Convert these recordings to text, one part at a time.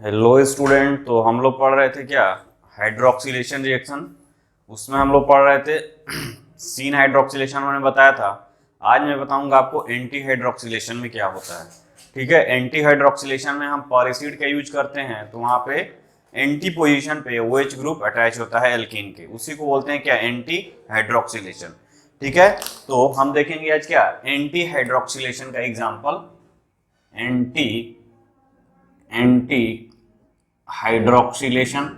Hello student. तो हम लोग पढ़ रहे थे क्या, हाइड्रोक्सिलेशन रिएक्शन। उसमें हम लोग पढ़ रहे थे सीन हाइड्रोक्सिलेशन मैंने बताया था। आज मैं बताऊंगा आपको एंटी हाइड्रोक्सिलेशन में क्या होता है। ठीक है, एंटी हाइड्रोक्सिलेशन में हम पर एसिड का यूज करते हैं तो वहां पे एंटी पोजीशन पे OH ग्रुप अटैच होता है एल्कीन के, उसी को बोलते हैं क्या, एंटी हाइड्रोक्सिलेशन। ठीक है, तो हम देखेंगे आज क्या, एंटी हाइड्रोक्सिलेशन का example. Anti anti hydroxylation,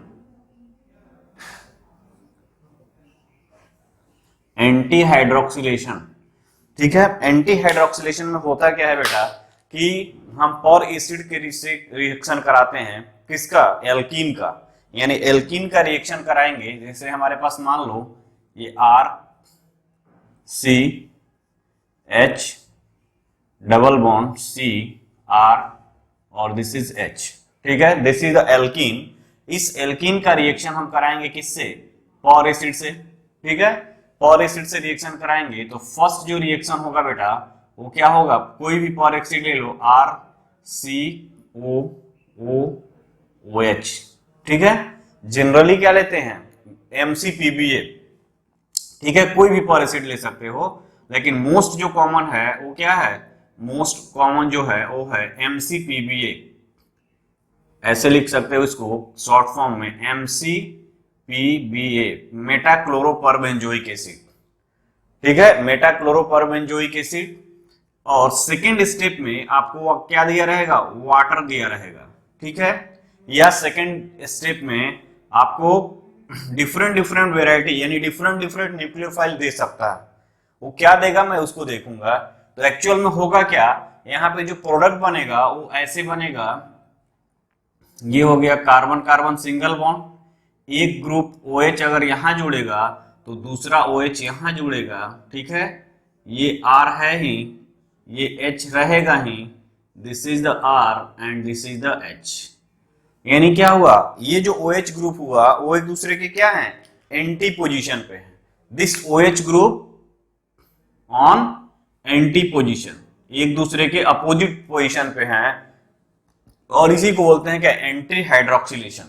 anti hydroxylation. ठीक है, एंटी हाइड्रोक्सिलेशन में होता क्या है बेटा कि हम पर एसिड के रिएक्शन कराते हैं, किसका, एल्कीन का। यानी एल्कीन का रिएक्शन कराएंगे। जैसे हमारे पास मान लो ये RCH डबल बॉन्ड CR और दिस इज H। ठीक है, दिस इज द एल्कीन। इस एल्कीन का रिएक्शन हम कराएंगे किससे, पर एसिड से। ठीक है, पर एसिड से रिएक्शन कराएंगे तो फर्स्ट जो रिएक्शन होगा बेटा वो क्या होगा, कोई भी पर एसिड ले लो, RCOOH। ठीक है, जनरली क्या लेते हैं, MCPBA। ठीक है, कोई भी पर एसिड ले सकते हो, लेकिन मोस्ट जो कॉमन है वो क्या है, मोस्ट कॉमन जो है वो है MCPBA। ऐसे लिख सकते हो इसको शॉर्ट फॉर्म में, MCPBA, मेटाक्लोरोपरबेंजोइक एसिड। ठीक है, मेटाक्लोरोपरबेंजोइक एसिड। और सेकेंड स्टेप में आपको क्या दिया रहेगा, वाटर दिया रहेगा। ठीक है, या सेकेंड स्टेप में आपको डिफरेंट डिफरेंट वेराइटी यानी डिफरेंट डिफरेंट न्यूक्लियोफाइल दे सकता है। वो क्या देगा मैं उसको देखूंगा। तो एक्चुअल में होगा क्या, यहाँ पे जो प्रोडक्ट बनेगा वो ऐसे बनेगा। ये हो गया कार्बन कार्बन सिंगल बॉन्ड, एक ग्रुप OH अगर यहां जुड़ेगा तो दूसरा OH यहां जुड़ेगा। ठीक है, ये R है ही, ये H रहेगा ही, this is the R and this is the H। यानी क्या हुआ, ये जो OH ग्रुप हुआ वो एक दूसरे के क्या है, एंटी पोजीशन पे है। This OH group on anti position, एक दूसरे के अपोजिट पोजीशन पे हैं, और इसी को बोलते हैं क्या, एंटी हाइड्रोक्सिलेशन।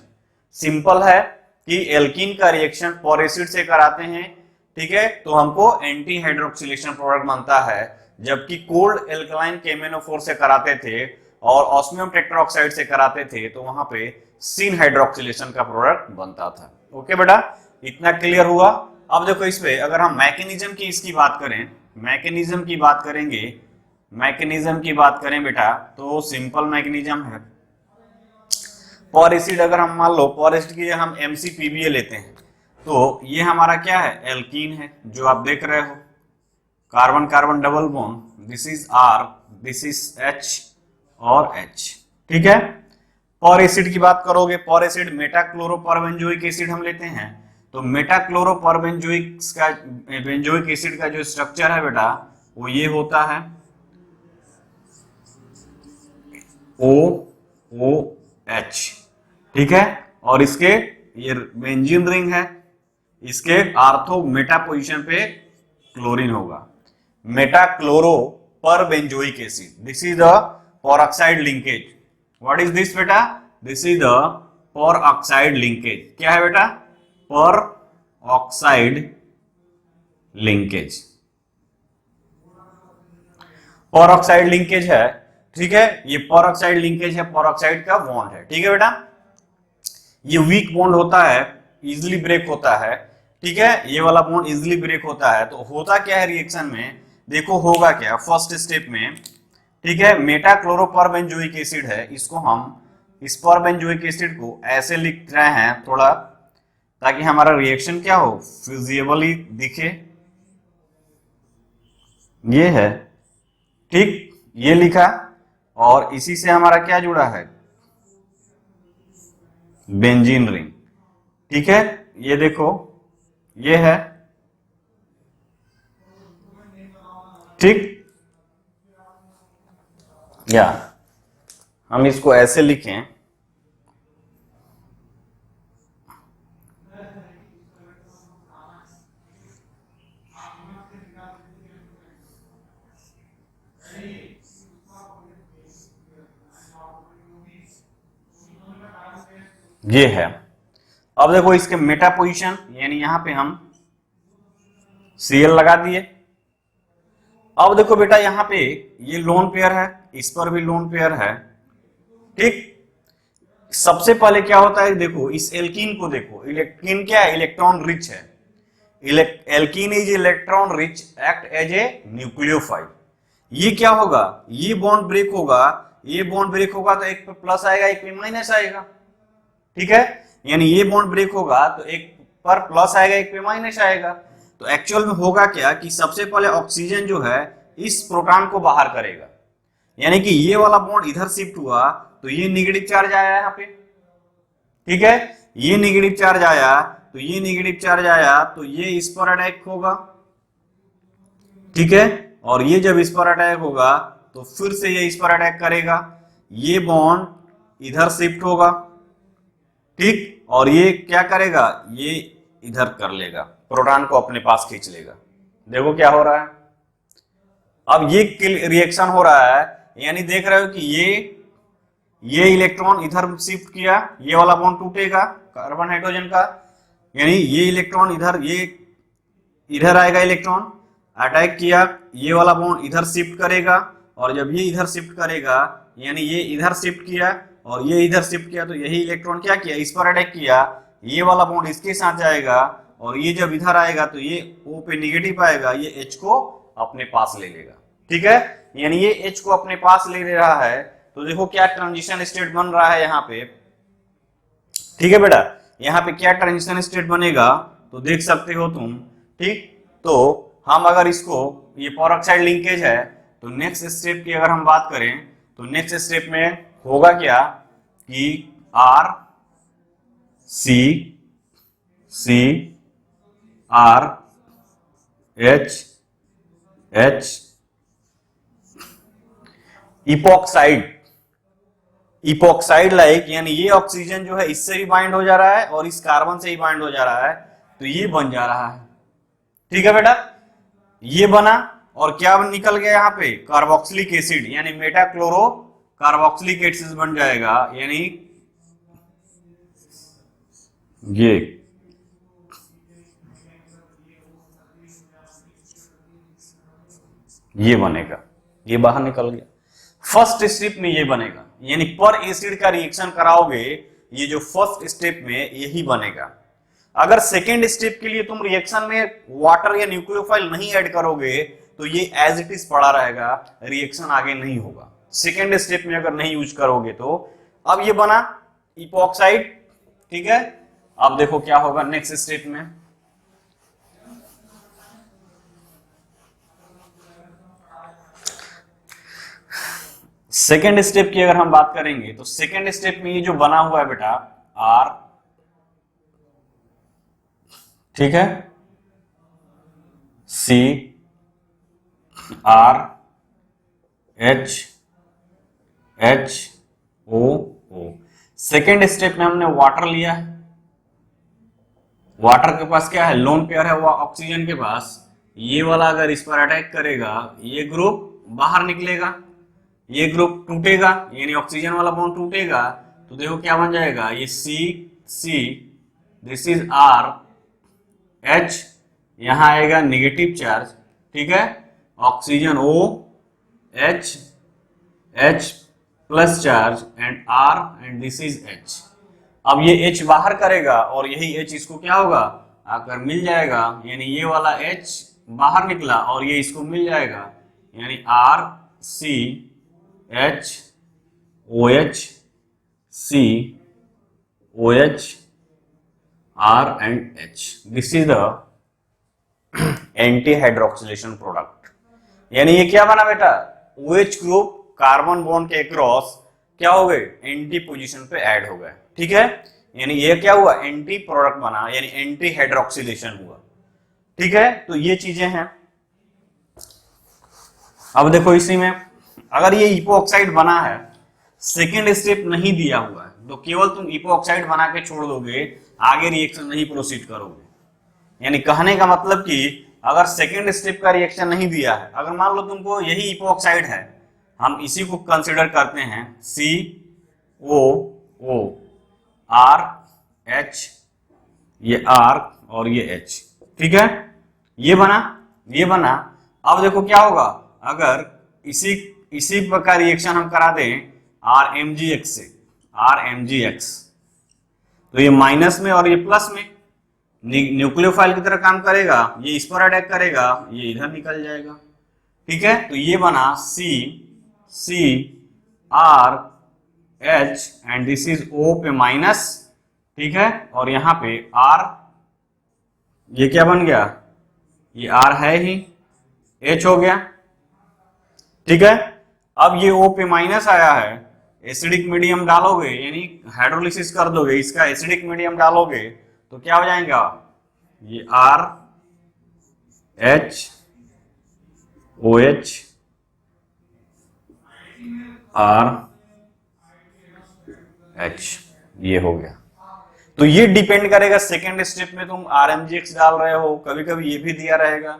सिंपल है कि एल्कीन का रिएक्शन पर एसिड से कराते हैं, ठीक है, तो हमको एंटी हाइड्रोक्सिलेशन प्रोडक्ट बनता है। जबकि कोल्ड एल्कलाइन KMnO4 से कराते थे और ऑस्मियम टेट्राऑक्साइड से कराते थे तो वहां पे सीन हाइड्रोक्सिलेशन का प्रोडक्ट बनता था। ओके बेटा, इतना क्लियर हुआ। अब देखो इस पे अगर हम मैकेनिज्म की इसकी बात करें, मैकेनिज्म की बात करेंगे, मैकेनिज्म की बात करें बेटा तो सिंपल मैकेनिज्म है। पर एसिड अगर हम मान लो पर एसिड की हम MCPBA लेते हैं तो ये हमारा क्या है, एल्कीन है जो आप देख रहे हो, carbon carbon double bond, this is R, this is H और H। ठीक है, पर एसिड की बात करोगे, पर एसिड मेटाक्लोरोपरबेंजोइक एसिड हम लेते हैं तो मेटाक्लोरोपरबेंजोइक का, बेंजोइक एसिड का जो स्ट्रक्चर है बेटा वो ये होता है, OOH। ठीक है, और इसके ये बेंजीन रिंग है, इसके आर्थो मेटा पोजीशन पे क्लोरीन होगा, meta chloro perbenzoic acid. This is the peroxide linkage. What is this बेटा, this is the peroxide linkage. क्या है बेटा, peroxide linkage, peroxide linkage है। ठीक है, ये पर ऑक्साइड लिंकेज है, पर ऑक्साइड का बॉन्ड है। ठीक है बेटा, ये वीक बॉन्ड होता है, इजिली ब्रेक होता है। ठीक है, ये वाला बॉन्ड इजिली ब्रेक होता है। तो होता क्या है रिएक्शन में, देखो होगा क्या फर्स्ट स्टेप में। ठीक है, मेटा क्लोरोपरबेंजोइक एसिड है, इसको हम इस परबेंजोइक एसिड को ऐसे लिख रहे हैं थोड़ा, ताकि हमारा रिएक्शन क्या हो, फिजिबली दिखे। ये है, ठीक, ये लिखा, और इसी से हमारा क्या जुड़ा है, बेंजीन रिंग। ठीक है, ये देखो ये है, ठीक, या हम इसको ऐसे लिखें, ये है। अब देखो इसके मेटा पोजीशन, यानी यहां पे हम Cl लगा दिए। अब देखो बेटा यहां पे ये लोन पेयर है, इस पर भी लोन पेयर है, ठीक। सबसे पहले क्या होता है, देखो इस एल्कीन को देखो, एल्कीन क्या है, इलेक्ट्रॉन रिच है। Alkene is electron rich, act as a nucleophile. ये क्या होगा, ये बॉन्ड ब्रेक होगा, ये बॉन्ड ब्रेक होगा तो एक पे प्लस आएगा, एक पे माइनस आएगा, ठीक है। यानी ये बॉन्ड ब्रेक होगा तो एक पर प्लस आएगा, एक पे माइनस आएगा। तो एक्चुअल में होगा क्या कि सबसे पहले ऑक्सीजन जो है इस प्रोटॉन को बाहर करेगा, यानी कि ये वाला बॉन्ड इधर शिफ्ट हुआ तो ये नेगेटिव चार्ज आया यहाँ पे, ठीक है। ये नेगेटिव चार्ज आया तो ये नेगेटिव चार्ज आया तो ये इस पर अटैक होगा, ठीक है। और ये जब इस पर अटैक होगा तो फिर से ये इस पर अटैक करेगा, ये बॉन्ड इधर शिफ्ट होगा, ठीक। और ये क्या करेगा, ये इधर कर लेगा, प्रोटॉन को अपने पास खींच लेगा। देखो क्या हो रहा है, अब ये रिएक्शन हो रहा है, यानी देख रहे हो कि ये इलेक्ट्रॉन इधर शिफ्ट किया, ये वाला बॉन्ड टूटेगा कार्बन हाइड्रोजन का, यानी ये इलेक्ट्रॉन इधर, ये इधर आएगा, इलेक्ट्रॉन अटैक किया, ये वाला बॉन्ड इधर शिफ्ट करेगा, और जब ये इधर शिफ्ट करेगा यानी ये इधर शिफ्ट किया और ये इधर शिफ्ट किया तो यही इलेक्ट्रॉन क्या किया, इस पर अटैक किया, ये वाला बॉन्ड इसके साथ जाएगा, और ये जब इधर आएगा तो ये O पे निगेटिव आएगा, ये H को अपने पास ले लेगा, ठीक है। यानी ये H को अपने पास ले रहा है। तो देखो क्या ट्रांजिशन स्टेट बन रहा है यहाँ पे, ठीक है बेटा। यहाँ पे क्या ट्रांजिशन स्टेट बनेगा तो देख सकते हो तुम, ठीक। तो हम अगर इसको, ये परऑक्साइड लिंकेज है, तो नेक्स्ट स्टेप की अगर हम बात करें तो नेक्स्ट स्टेप में होगा क्या कि R C C R H H epoxide like, यानी ये ऑक्सीजन जो है इससे भी बाइंड हो जा रहा है और इस कार्बन से ही बाइंड हो जा रहा है, तो ये बन जा रहा है, ठीक है बेटा। ये बना और क्या निकल गया यहाँ पे, कार्बोक्सिलिक एसिड, यानी मेटा क्लोरो कार्बोक्सिलिक एसिड बन जाएगा, यानी ये बनेगा, ये बाहर निकल गया। फर्स्ट स्टेप में ये बनेगा, यानी पर एसिड का रिएक्शन कराओगे, ये जो फर्स्ट स्टेप में यही बनेगा। अगर सेकेंड स्टेप के लिए तुम रिएक्शन में वाटर या न्यूक्लियोफाइल नहीं ऐड करोगे तो ये एज इट इज पड़ा रहेगा, रिएक्शन आगे नहीं होगा। सेकेंड स्टेप में अगर नहीं यूज करोगे तो, अब ये बना इपोक्साइड, ठीक है। अब देखो क्या होगा नेक्स्ट स्टेप में, सेकेंड स्टेप की अगर हम बात करेंगे तो सेकेंड स्टेप में ये जो बना हुआ है बेटा R, ठीक है, C R H H O O। Second step में हमने वाटर लिया है, वाटर के पास क्या है, लोन पेयर है वो ऑक्सीजन के पास, ये वाला अगर इस पर अटैक करेगा ये ग्रुप बाहर निकलेगा, ये ग्रुप टूटेगा, यानी ऑक्सीजन वाला बॉन्ड टूटेगा, तो देखो क्या बन जाएगा, ये C this is R H, यहां आएगा नेगेटिव चार्ज, ठीक है, oxygen O H plus charge and R and this is H। अब ये H बाहर करेगा और यही H इसको क्या होगा, आकर मिल जाएगा, यानी ये वाला H बाहर निकला और ये इसको मिल जाएगा, यानी R C H OH C OH R and H। This is the anti hydroxylation product. यानी ये क्या बना बेटा, OH ग्रुप कार्बन बॉन्ड के क्रॉस क्या हो गए, एंटी पोजीशन पे ऐड हो गए, ठीक है। यानी ये क्या हुआ, एंटी प्रोडक्ट बना, यानी एंटी हाइड्रोक्सिलेशन हुआ, ठीक है। तो ये चीजें हैं। अब देखो इसी में अगर ये इपोक्साइड बना है, सेकेंड स्टेप नहीं दिया हुआ है, तो केवल तुम इपोक्साइड बना के छोड़ दोगे, आगे रिएक्शन नहीं प्रोसीड करोगे। यानी कहने का मतलब कि अगर सेकेंड स्टेप का रिएक्शन नहीं दिया है, अगर मान लो तुमको यही इपोक्साइड है, हम इसी को कंसिडर करते हैं COO R H, ये R और ये H, ठीक है, ये बना, ये बना। अब देखो क्या होगा, अगर इसी प्रकार रिएक्शन हम करा दें RMgX से, RMgX, तो ये माइनस में और ये प्लस में न्यूक्लियोफाइल की तरह काम करेगा, ये इस पर अटैक करेगा, ये इधर निकल जाएगा, ठीक है। तो ये बना CrH and this is O पे माइनस, ठीक है, और यहां पे R, ये क्या बन गया, ये R है ही, H हो गया, ठीक है। अब ये O पे माइनस आया है, एसिडिक मीडियम डालोगे यानी हाइड्रोलिसिस कर दोगे, इसका एसिडिक मीडियम डालोगे तो क्या हो जाएगा, ये R H OH R H, ये हो गया। तो ये डिपेंड करेगा सेकेंड स्टेप में तुम RMgX डाल रहे हो, कभी कभी ये भी दिया रहेगा,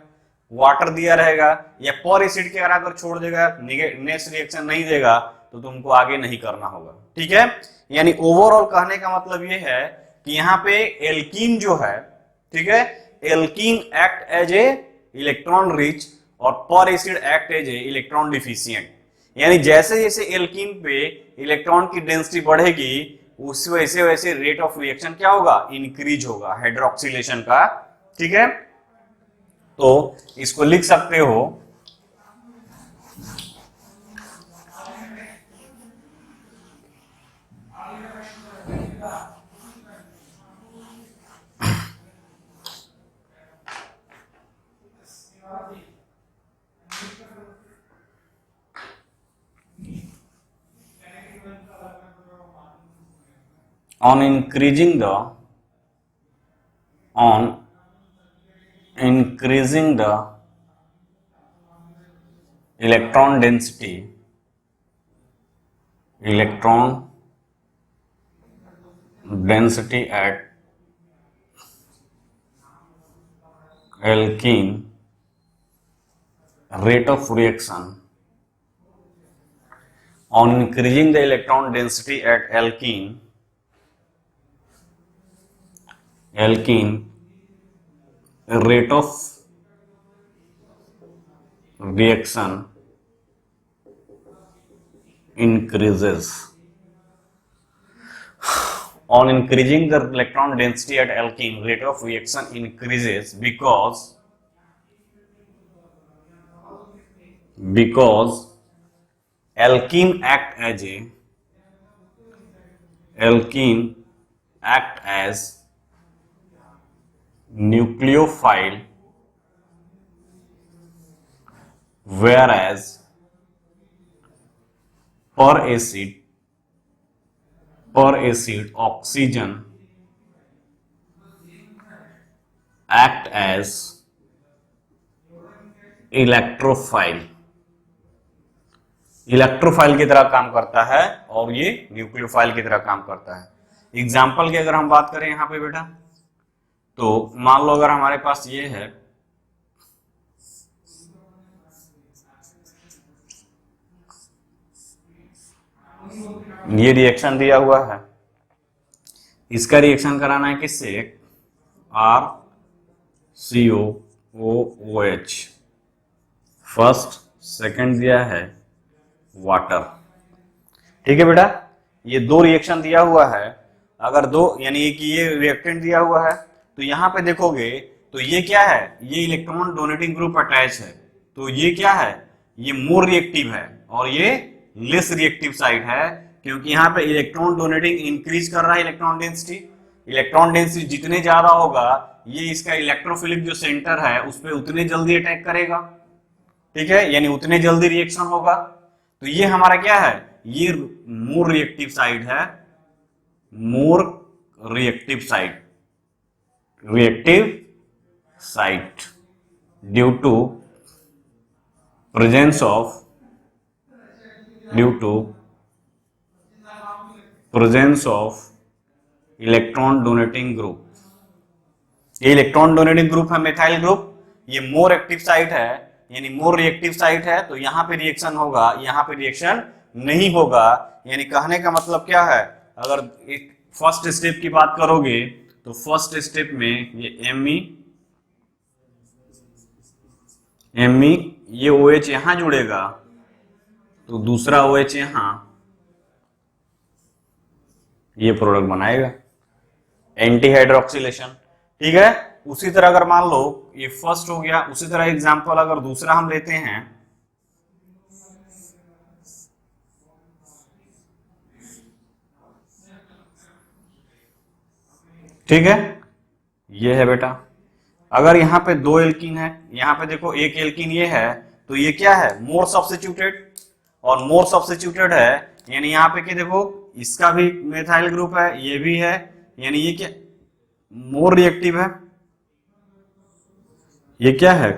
वाटर दिया रहेगा, या पर एसिड के अगर छोड़ देगा, नेक्स्ट रिएक्शन नहीं देगा तो तुमको आगे नहीं करना होगा, ठीक है। यानी ओवरऑल कहने का मतलब ये है कि यहाँ पे एल्कीन जो है, ठीक है, alkene act as a electron rich और पर acid act as a electron deficient. यानी जैसे जैसे एल्कीन पे इलेक्ट्रॉन की डेंसिटी बढ़ेगी उस वैसे वैसे रेट ऑफ रिएक्शन क्या होगा, इंक्रीज होगा हाइड्रोक्सिलेशन का, ठीक है। तो इसको लिख सकते हो on increasing the electron density at alkene, rate of reaction on increasing the electron density at alkene rate of reaction increases. On increasing the electron density at alkene, rate of reaction increases because alkene act as nucleophile, whereas per acid oxygen act as electrophile की तरह काम करता है और ये nucleophile की तरह काम करता है। एग्जाम्पल की अगर हम बात करें यहाँ पे बेटा, तो मान लो अगर हमारे पास ये है, ये रिएक्शन दिया हुआ है, इसका रिएक्शन कराना है किससे, RCOOH, फर्स्ट सेकंड दिया है वाटर, ठीक है बेटा। ये दो रिएक्शन दिया हुआ है, अगर दो यानी एक ये रिएक्टेंट दिया हुआ है, तो यहां पे देखोगे तो ये क्या है, ये इलेक्ट्रॉन डोनेटिंग ग्रुप अटैच है, तो ये क्या है, ये मोर रिएक्टिव है और ये लेस रिएक्टिव साइड है, क्योंकि यहाँ पे इलेक्ट्रॉन डोनेटिंग इंक्रीज कर रहा है इलेक्ट्रॉन डेंसिटी जितने ज्यादा होगा ये इसका इलेक्ट्रोफिलिक जो सेंटर है उस पर उतने जल्दी अटैक करेगा, ठीक है, यानी उतने जल्दी रिएक्शन होगा। तो ये हमारा क्या है, ये more reactive site due to presence of electron donating group. ये इलेक्ट्रॉन डोनेटिंग ग्रुप है मेथाइल ग्रुप, ये मोर एक्टिव साइट है यानी मोर रिएक्टिव साइट है, तो यहां पे रिएक्शन होगा, यहां पे रिएक्शन नहीं होगा। यानी कहने का मतलब क्या है, अगर फर्स्ट स्टेप की बात करोगे तो फर्स्ट स्टेप में ये एमी ये OH यहां जुड़ेगा तो दूसरा OH यहां ये प्रोडक्ट बनाएगा, एंटी हाइड्रोक्सिलेशन। ठीक है, उसी तरह अगर मान लो ये फर्स्ट हो गया, उसी तरह एग्जांपल अगर दूसरा हम लेते हैं, ठीक है, ये है बेटा। अगर यहाँ पे दो एल्कीन है, यहाँ पे देखो एक एल्कीन ये है, तो ये क्या है, मोर सब्स्टिट्यूटेड, और मोर सब्स्टिट्यूटेड है यानी यहाँ पे क्या देखो इसका भी मेथाइल ग्रुप है, ये भी है, यानी ये क्या मोर रिएक्टिव है, ये क्या है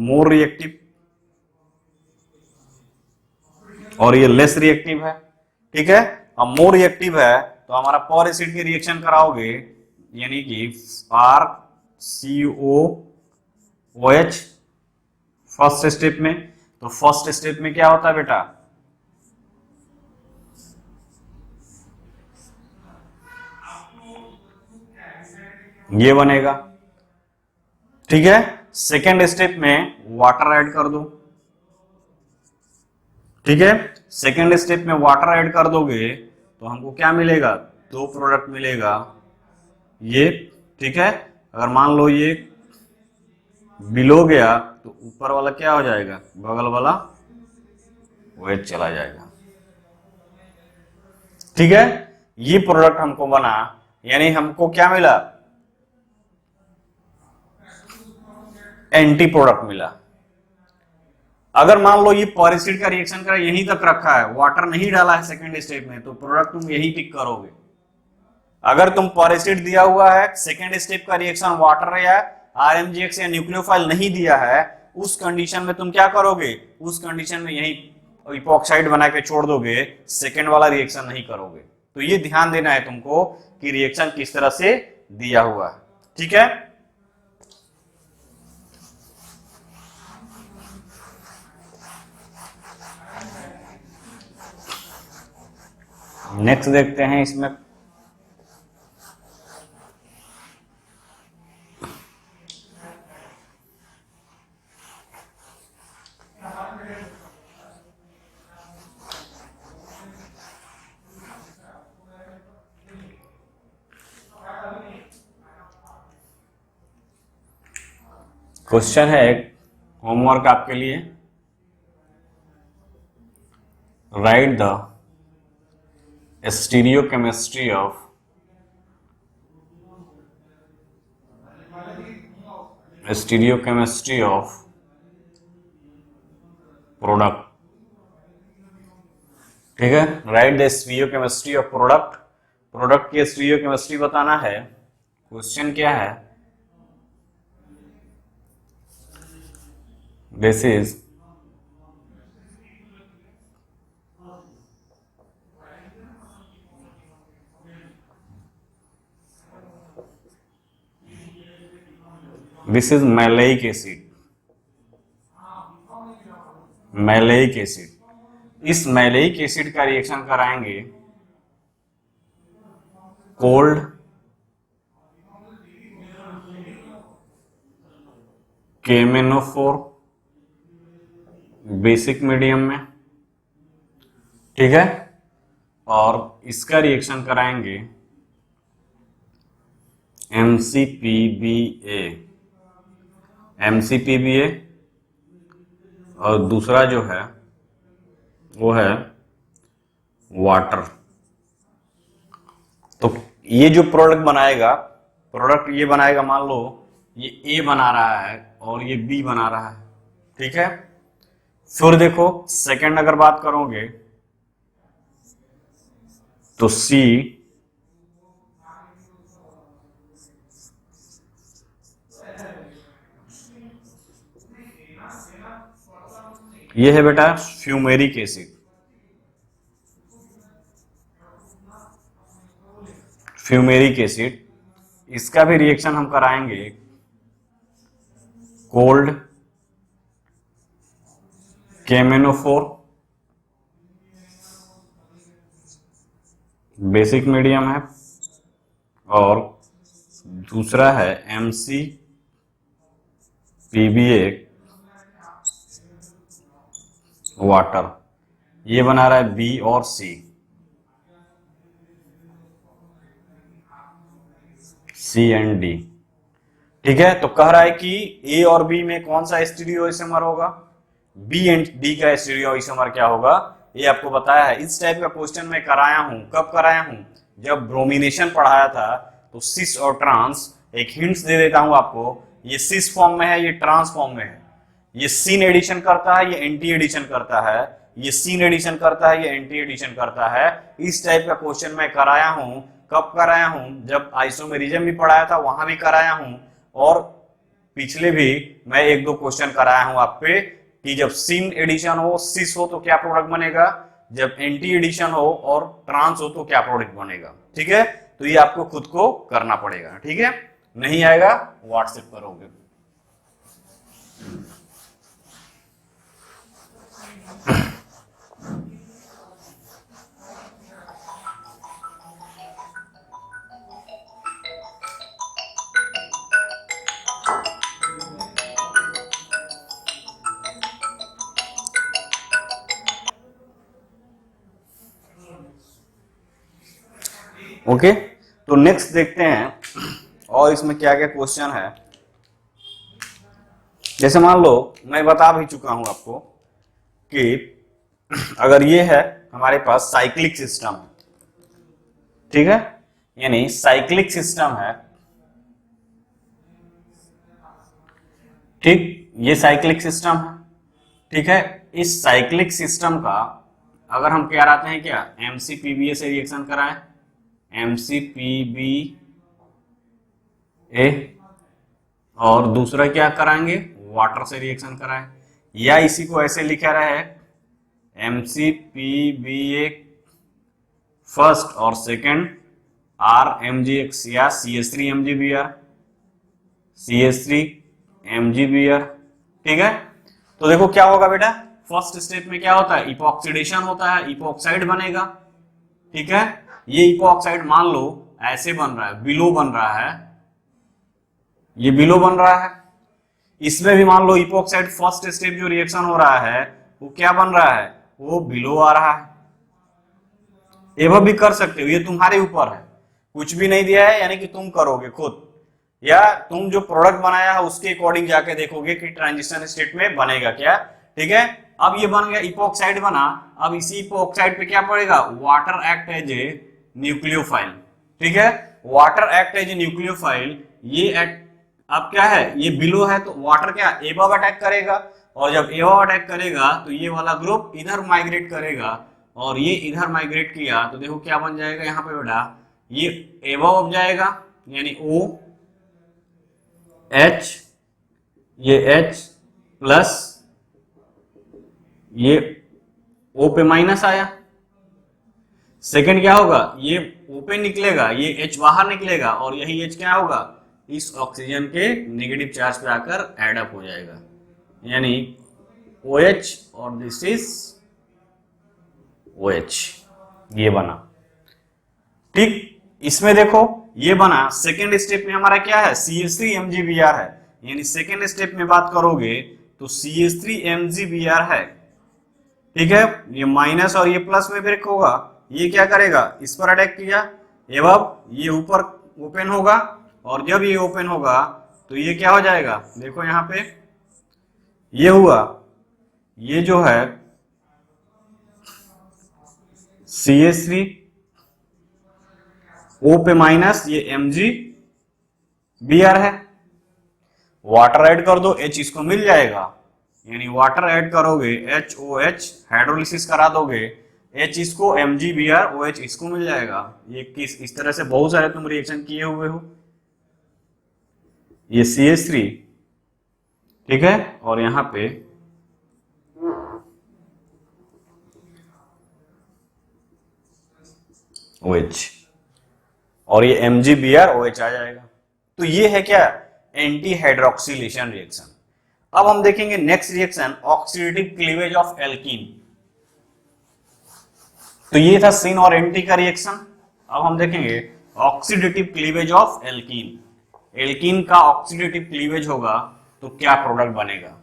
मोर रिएक्टिव, और ये लेस रिएक्टिव है। ठीक है, अब मोर रिएक्टिव है तो हमारा पर एसिड की रिएक्शन कराओगे यानी कि RCOOH फर्स्ट स्टेप में, तो फर्स्ट स्टेप में क्या होता है बेटा, ये बनेगा। ठीक है, सेकेंड स्टेप में वाटर ऐड कर दो। ठीक है, सेकेंड स्टेप में वाटर ऐड कर दोगे तो हमको क्या मिलेगा, दो प्रोडक्ट मिलेगा ये। ठीक है, अगर मान लो ये बिलो गया तो ऊपर वाला क्या हो जाएगा, बगल वाला OH चला जाएगा। ठीक है, ये प्रोडक्ट हमको बना, यानी हमको क्या मिला, एंटी प्रोडक्ट मिला। अगर मान लो ये पर एसिड का रिएक्शन का यहीं तक रखा है, वाटर नहीं डाला है सेकंड स्टेप में, तो प्रोडक्ट तुम यही पिक करोगे। अगर तुम पर एसिड दिया हुआ है, सेकंड स्टेप का रिएक्शन वाटर या RMGX या न्यूक्लियोफाइल नहीं दिया है, उस कंडीशन में तुम क्या करोगे, उस कंडीशन में यही इपॉक्साइड बना के छोड़ दोगे, सेकंड वाला रिएक्शन नहीं करोगे। तो ये ध्यान देना है तुमको कि रिएक्शन किस तरह से दिया हुआ है। ठीक है, नेक्स्ट देखते हैं इसमें। क्वेश्चन है एक होमवर्क आपके लिए, right the stereochemistry of product. ठीक है, right the stereochemistry of product, product की स्टीरियोकेमिस्ट्री बताना है। क्वेश्चन क्या है, this is maleic acid, maleic acid. इस मैलेइक एसिड का रिएक्शन कराएंगे कोल्ड KMnO4 बेसिक मीडियम में। ठीक है, और इसका रिएक्शन कराएंगे MCPBA, और दूसरा जो है वो है वाटर। तो ये जो प्रोडक्ट बनाएगा, प्रोडक्ट ये बनाएगा, मान लो ये A बना रहा है और ये B बना रहा है। ठीक है, फिर देखो सेकंड अगर बात करोगे तो C ये है बेटा फ्यूमेरिक एसिड। फ्यूमेरिक एसिड, इसका भी रिएक्शन हम कराएंगे कोल्ड KMnO4 बेसिक मीडियम है, और दूसरा है MCPBA वाटर, ये बना रहा है बी और सी, सी एंड डी। ठीक है, तो कह रहा है कि ए और बी में कौन सा स्टीरियोइसोमर होगा, बी एंड डी का स्टीरियोइसोमर क्या होगा, ये आपको बताया है। इस टाइप का क्वेश्चन मैं कराया हूं, कब कराया हूं, जब ब्रोमिनेशन पढ़ाया था। तो सिस और ट्रांस, एक हिंट्स दे देता हूं आपको, ये सिस फॉर्म में है, ये ट्रांस फॉर्म में है। ये सीन एडिशन करता है, ये एंटी एडिशन करता है, ये सीन एडिशन करता है, ये एंटी एडिशन करता है। इस टाइप का क्वेश्चन मैं कराया हूं, कब कराया हूं, जब आइसोमेरिज्म भी पढ़ाया था वहां भी कराया हूं, और पिछले भी मैं एक दो क्वेश्चन कराया हूं आप पे कि जब सीन एडिशन हो, सिस हो तो क्या प्रोडक्ट बनेगा, जब एंटी एडिशन हो और ट्रांस हो तो क्या प्रोडक्ट बनेगा। ठीक है, तो ये आपको खुद को करना पड़ेगा। ठीक है, नहीं आएगा व्हाट्सएप करोगे। ओके, तो नेक्स्ट देखते हैं और इसमें क्या क्या क्वेश्चन है। जैसे मान लो मैं बता भी चुका हूं आपको कि अगर ये है हमारे पास साइक्लिक सिस्टम है, ठीक है, यानी साइक्लिक सिस्टम है, ठीक, ये साइक्लिक सिस्टम है। ठीक है, इस साइक्लिक सिस्टम का अगर हम क्या कराते हैं, क्या MCPBA से रिएक्शन कराएं, MCPBA, और दूसरा क्या कराएंगे, वाटर से रिएक्शन कराएं, या इसी को ऐसे लिखा रहा है MCPBA फर्स्ट और सेकंड RMGX या CH3MgBr, CH3MgBr। ठीक है, तो देखो क्या होगा बेटा, फर्स्ट स्टेप में क्या होता है, इपॉक्सीडेशन होता है, इपॉक्साइड बनेगा। ठीक है, ये इपॉक्साइड मान लो ऐसे बन रहा है, बिलो बन रहा है, ये बिलो बन रहा है। इसमें भी मान लो इपॉक्साइड फर्स्ट स्टेप जो रिएक्शन हो रहा है वो क्या बन रहा है, वो बिलो आ रहा है। एवं भी कर सकते हो, ये तुम्हारे ऊपर है, कुछ भी नहीं दिया है, यानी कि तुम करोगे खुद, या तुम जो प्रोडक्ट बनाया है उसके अकॉर्डिंग जाके देखोगे कि ट्रांजिशन स्टेट में बनेगा क्या। ठीक है, अब ये बन गया, इपॉक्साइड बना, अब इसी इपॉक्साइड पे क्या पड़ेगा, water act as a nucleophile. ठीक है, water act as a nucleophile, ये एक्ट अब क्या है, ये बिलो है तो वाटर क्या एबव अटैक करेगा, और जब एबव अटैक करेगा तो ये वाला ग्रुप इधर माइग्रेट करेगा, और ये इधर माइग्रेट किया तो देखो क्या बन जाएगा यहाँ पे बेटा, ये एबव जाएगा यानी O H, ये H प्लस ये O पे माइनस आया। सेकंड क्या होगा, ये O पे निकलेगा, ये H बाहर निकलेगा, और यही H क्या होगा, इस ऑक्सीजन के नेगेटिव चार्ज पे आकर एड अप हो जाएगा, यानी OH और दिस इज OH, ये बना। ठीक, इसमें देखो ये बना, सेकेंड स्टेप में हमारा क्या है, CH3MgBr है, यानी सेकेंड स्टेप में बात करोगे तो CH3MgBr है। ठीक है, ये माइनस और ये प्लस में ब्रेक होगा, ये क्या करेगा, इस पर अटैक किया, एवं ये ऊपर ओपन होगा, और जब ये ओपन होगा तो ये क्या हो जाएगा, देखो यहां पे ये हुआ, ये जो है CH3 O पे माइनस, ये MgBr है, वाटर ऐड कर दो, H इसको मिल जाएगा, यानी वाटर ऐड करोगे HOH, हाइड्रोलिसिस करा दोगे, H इसको MgBr, OH इसको मिल जाएगा। ये किस इस तरह से बहुत सारे तुम रिएक्शन किए हुए हो, ये CH3, ठीक है, और यहां पे OH, और ये MgBr OH आ जाएगा। तो ये है क्या, एंटी हाइड्रोक्सिलेशन रिएक्शन। अब हम देखेंगे next reaction, oxidative cleavage of alkene. तो ये था सिन और एंटी का रिएक्शन। अब हम देखेंगे oxidative cleavage of alkene, alkene का ऑक्सीडेटिव क्लीवेज होगा तो क्या प्रोडक्ट बनेगा?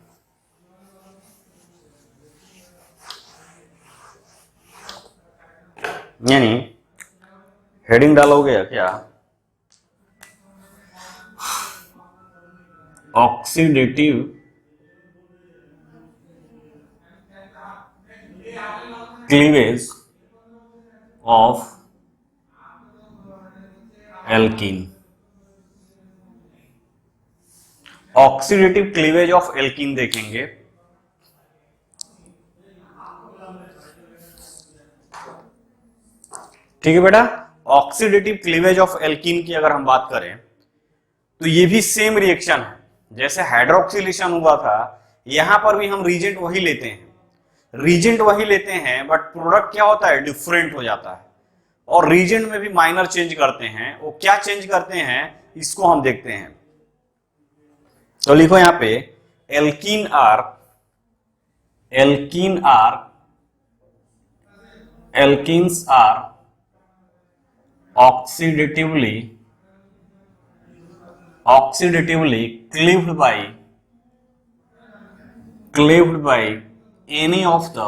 यानी हेडिंग डालोगे क्या? Oxidative cleavage of alkene, oxidative cleavage of alkene देखेंगे। ठीक है बेटा, ऑक्सीडेटिव क्लीवेज ऑफ एल्कीन की अगर हम बात करें तो ये भी सेम रिएक्शन है, जैसे हाइड्रोक्सिलेशन हुआ था, यहां पर भी हम रीजेंट वही लेते हैं, रीजेंट वही लेते हैं, बट प्रोडक्ट क्या होता है, डिफरेंट हो जाता है। और रीजेंट में भी माइनर चेंज करते हैं, वो क्या चेंज करते हैं इसको हम देखते हैं। तो लिखो यहां पे alkene or alkenes are oxidatively cleaved by any of the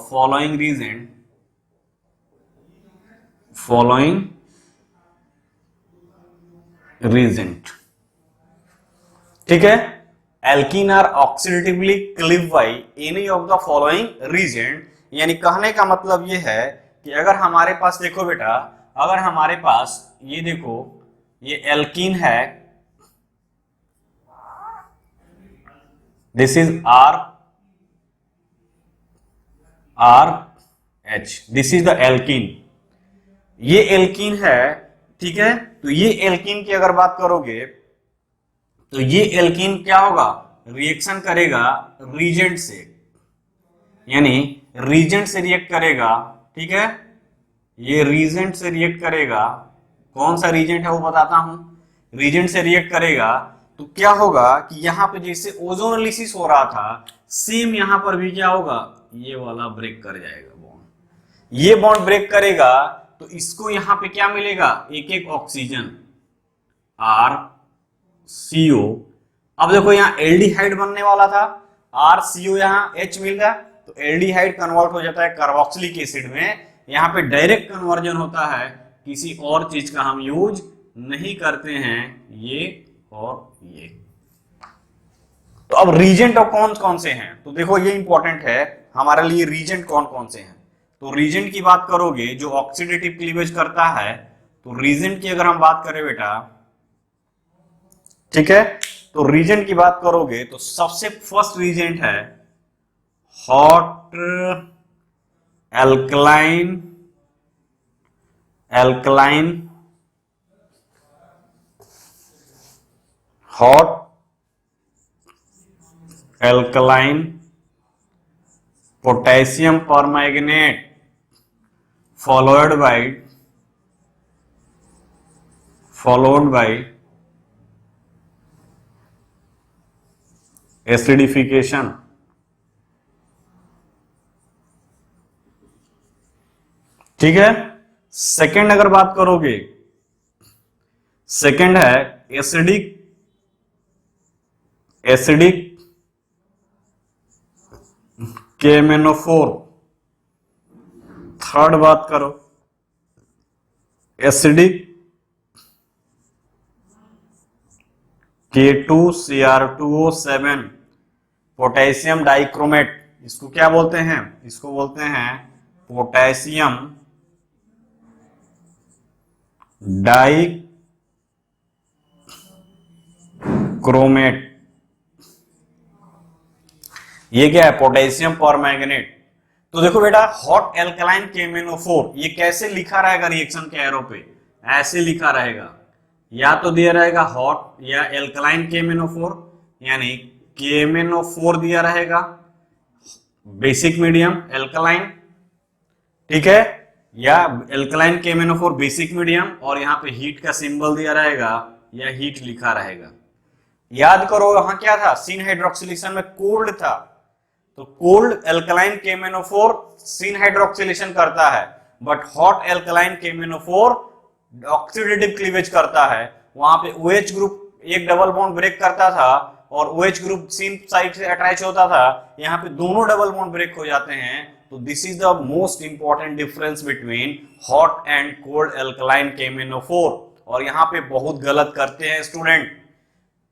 following reagent। ठीक है, alkene are oxidatively cleave by any of the following reagent, यानी कहने का मतलब ये है कि अगर हमारे पास देखो बेटा, अगर हमारे पास ये देखो, ये एल्कीन है, this is R H, this is the alkene, ये एल्कीन है। ठीक है, तो ये एल्कीन की अगर बात करोगे तो ये एल्कीन क्या होगा, रिएक्शन करेगा रीजेंट से, यानी रीजेंट से रिएक्ट करेगा। ठीक है, ये रीजेंट से रिएक्ट करेगा, कौन सा रीजेंट है वो बताता हूं, रीजेंट से रिएक्ट करेगा तो क्या होगा कि यहां पे जैसे ओजोनोलिसिस हो रहा था, सेम यहां पर भी क्या होगा, ये वाला ब्रेक कर जाएगा बॉन्ड, ये बॉन्ड ब्रेक करेगा तो इसको यहां पे क्या मिलेगा, एक एक ऑक्सीजन आर CO। अब देखो यहाँ एल्डिहाइड बनने वाला था, RCO यहाँ H मिल गया तो एल्डिहाइड कन्वर्ट हो जाता है कार्बोक्सिलिक एसिड में। यहाँ पे डायरेक्ट कन्वर्जन होता है, किसी और चीज का हम यूज नहीं करते हैं, ये और ये। तो अब रीजेंट और कौन कौन से हैं, तो देखो ये इंपॉर्टेंट है हमारे लिए, रीजेंट कौन कौन से हैं। तो रीजेंट की बात करोगे जो ऑक्सीडेटिव क्लीवेज करता है, तो रीजेंट की अगर हम बात करें बेटा, ठीक है, तो रीजेंट की बात करोगे तो सबसे फर्स्ट रीजेंट है hot alkaline potassium permanganate followed by acidification. ठीक है, सेकंड अगर बात करोगे, सेकंड है एसिडिक KMnO4। थर्ड बात करो एसिडिक K2Cr2O7 पोटेशियम डाइक्रोमेट, इसको क्या बोलते हैं, इसको बोलते हैं पोटेशियम डाइक्रोमेट। ये क्या है, पोटेशियम परमैंगनेट। तो देखो बेटा, हॉट एल्कलाइन KMnO4 ये कैसे लिखा रहेगा रिएक्शन के एरो पे, ऐसे लिखा रहेगा, या तो दिया रहेगा हॉट या एल्कलाइन KMnO4, यानी KMnO4 दिया रहेगा बेसिक मीडियम एल्कलाइन, ठीक है, या एल्कलाइन KMnO4 बेसिक मीडियम, और यहाँ पे हीट का सिंबल दिया रहेगा या हीट लिखा रहेगा। याद करो वहां क्या था, सिन हाइड्रोक्सिलेशन में कोल्ड था, तो कोल्ड एल्कलाइन KMnO4 सिन हाइड्रोक्सिलेशन करता है, but hot alkaline KMnO4 oxidative cleavage करता है। वहां पे OH ग्रुप एक डबल बॉन्ड ब्रेक करता था और OH ग्रुप सिन साइड से अटैच होता था, यहाँ पे दोनों डबल बॉन्ड ब्रेक हो जाते हैं। तो this is the most important difference between hot and cold alkaline KMnO4। और यहाँ पे बहुत गलत करते हैं स्टूडेंट,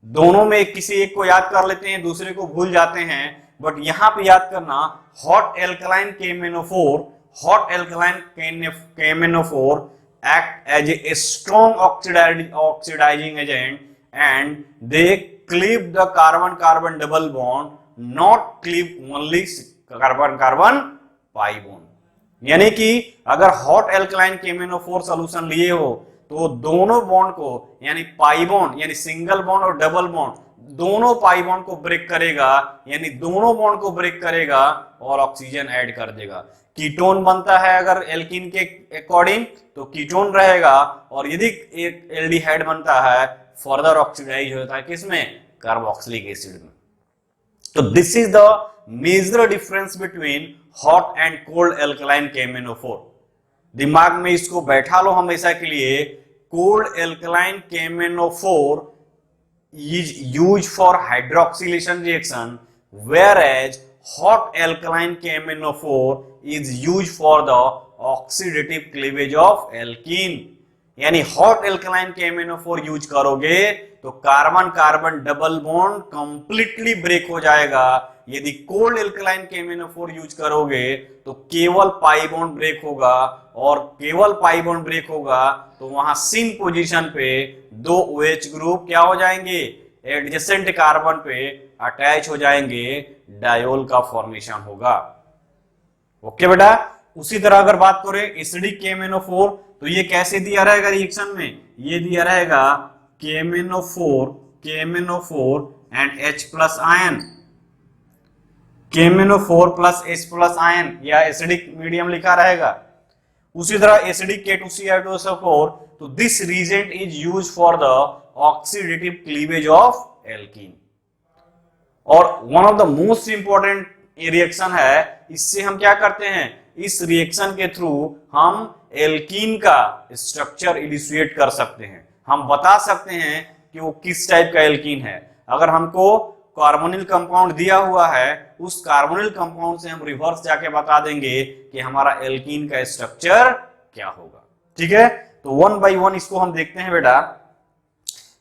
दोनों में किसी एक को याद कर लेते हैं, दूसरे को भूल जाते हैं, बट यहाँ पे याद करना hot alkaline KMnO4 act as a strong oxidizing agent and they cleave the carbon-carbon double bond, not cleave only carbon-carbon pi bond। यानी कि अगर हॉट एल्कलाइन KMnO4 सोल्यूशन लिए हो तो दोनों बॉन्ड को, यानी पाई बॉन्ड यानी सिंगल बॉन्ड और डबल बॉन्ड, दोनों पाई बॉन्ड को ब्रेक करेगा, यानी दोनों बॉन्ड को ब्रेक करेगा और ऑक्सीजन ऐड कर देगा। कीटोन बनता है अगर एल्कीन के अकॉर्डिंग तो कीटोन रहेगा, और यदि एक एल्डिहाइड बनता है फर्दर ऑक्सीडाइज होता है किसमें, कार्बोक्सिलिक एसिड में। तो this is the major difference between hot and cold alkaline KMnO4। दिमाग में इसको बैठा लो हमेशा के लिए, cold alkaline KMnO4 is used for hydroxylation reaction, whereas hot alkaline KMnO4 is used for the oxidative cleavage of alkene। यानी hot alkaline KMnO4 use करोगे तो carbon carbon double bond completely break हो जाएगा। यदि कोल्ड एल्कलाइन KMnO4 यूज करोगे तो केवल pi bond break होगा, और केवल पाई बॉन्ड ब्रेक होगा तो वहां सिन पोजीशन पे दो OH ग्रुप क्या हो जाएंगे, एडजेसेंट कार्बन पे अटैच हो जाएंगे, डायोल का फॉर्मेशन होगा। ओके बेटा। उसी तरह अगर बात करें एसिडिक KMnO4 तो ये कैसे दिया रहेगा रिएक्शन में, ये दिया रहेगा KMnO4 and H plus ion, KMnO4 plus H plus ion, या एसिडिक मीडियम लिखा रहेगा। उसी तरह एसिडिक K2Cl2SO4, तो this reagent is used for the oxidative cleavage of alkene. और one of the most important reaction है, इससे हम क्या करते हैं, इस रिएक्शन के थ्रू हम एल्कीन का स्ट्रक्चर इलिस्ट्रेट कर सकते हैं, हम बता सकते हैं कि वो किस टाइप का एल्कीन है। अगर हमको कार्बोनिल कंपाउंड दिया हुआ है, उस कार्बोनिल कंपाउंड से हम रिवर्स जाके बता देंगे कि हमारा एल्कीन का स्ट्रक्चर क्या होगा। ठीक है, तो वन बाय वन इसको हम देखते हैं बेटा।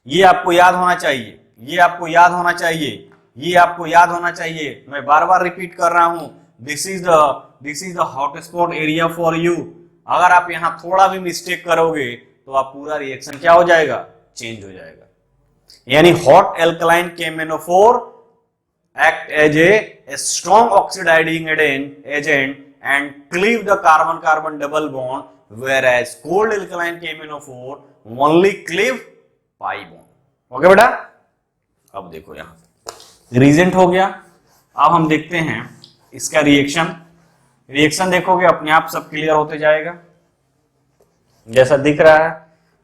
ये आपको याद होना चाहिए, ये आपको याद होना चाहिए, ये आपको याद होना चाहिए। मैं बार बार रिपीट कर रहा हूं, this is the hotspot area for you. अगर आप यहां थोड़ा भी मिस्टेक करोगे तो आप पूरा रिएक्शन क्या हो जाएगा, चेंज हो जाएगा। यानी hot alkaline KMnO4 act as a strong oxidizing agent and cleave the carbon-carbon double bond, whereas cold alkaline KMnO4 only cleave pi bond। Okay बेटा। अब देखो यहां रिएजेंट हो गया। अब हम देखते हैं इसका रिएक्शन देखोगे अपने आप सब क्लियर होते जाएगा जैसा दिख रहा है।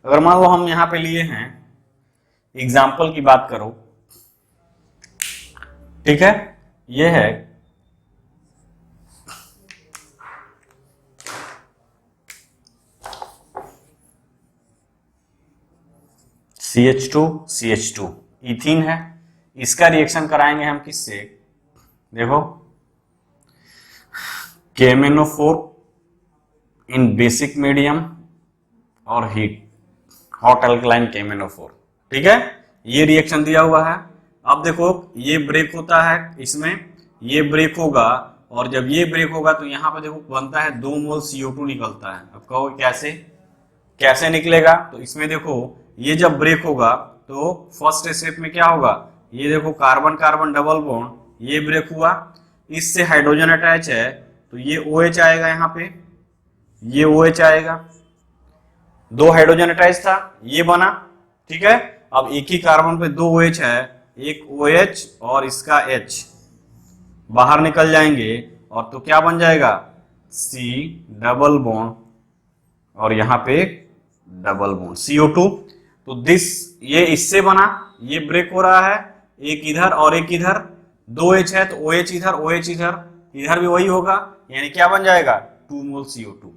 अगर मान लो हम यहां पे लिए हैं, एग्जाम्पल की बात करो, ठीक है, ये है CH2 इथीन है। इसका रिएक्शन कराएंगे हम किससे, देखो KMnO4 इन बेसिक मीडियम और हीट, हॉट एल्कलाइन KMnO4। ठीक है, ये रिएक्शन दिया हुआ है। अब देखो ये ब्रेक होता है, इसमें ये ब्रेक होगा, और जब ये ब्रेक होगा तो यहाँ पे देखो बनता है 2 मोल CO2 निकलता है। अब कहो कैसे निकलेगा, तो इसमें देखो ये जब ब्रेक होगा तो फर्स्ट स्टेप में क्या होगा, ये देखो कार्बन कार्बन डबल बॉन्ड, ये ब्रेक हुआ, इससे हाइड्रोजन अटैच है तो ये OH आएगा, यहाँ पे ये OH आएगा, 2 हाइड्रोजन अटैच था, ये बना। ठीक है, अब एक ही कार्बन पे 2 OH है, एक OH और इसका H बाहर निकल जाएंगे, और तो क्या बन जाएगा, C डबल बॉन्ड, और यहाँ पे डबल बॉन्ड CO2। तो दिस ये इससे बना, ये ब्रेक हो रहा है, एक इधर और एक इधर, 2H है तो OH इधर, OH इधर, इधर भी वही होगा, यानी क्या बन जाएगा 2 मोल CO2।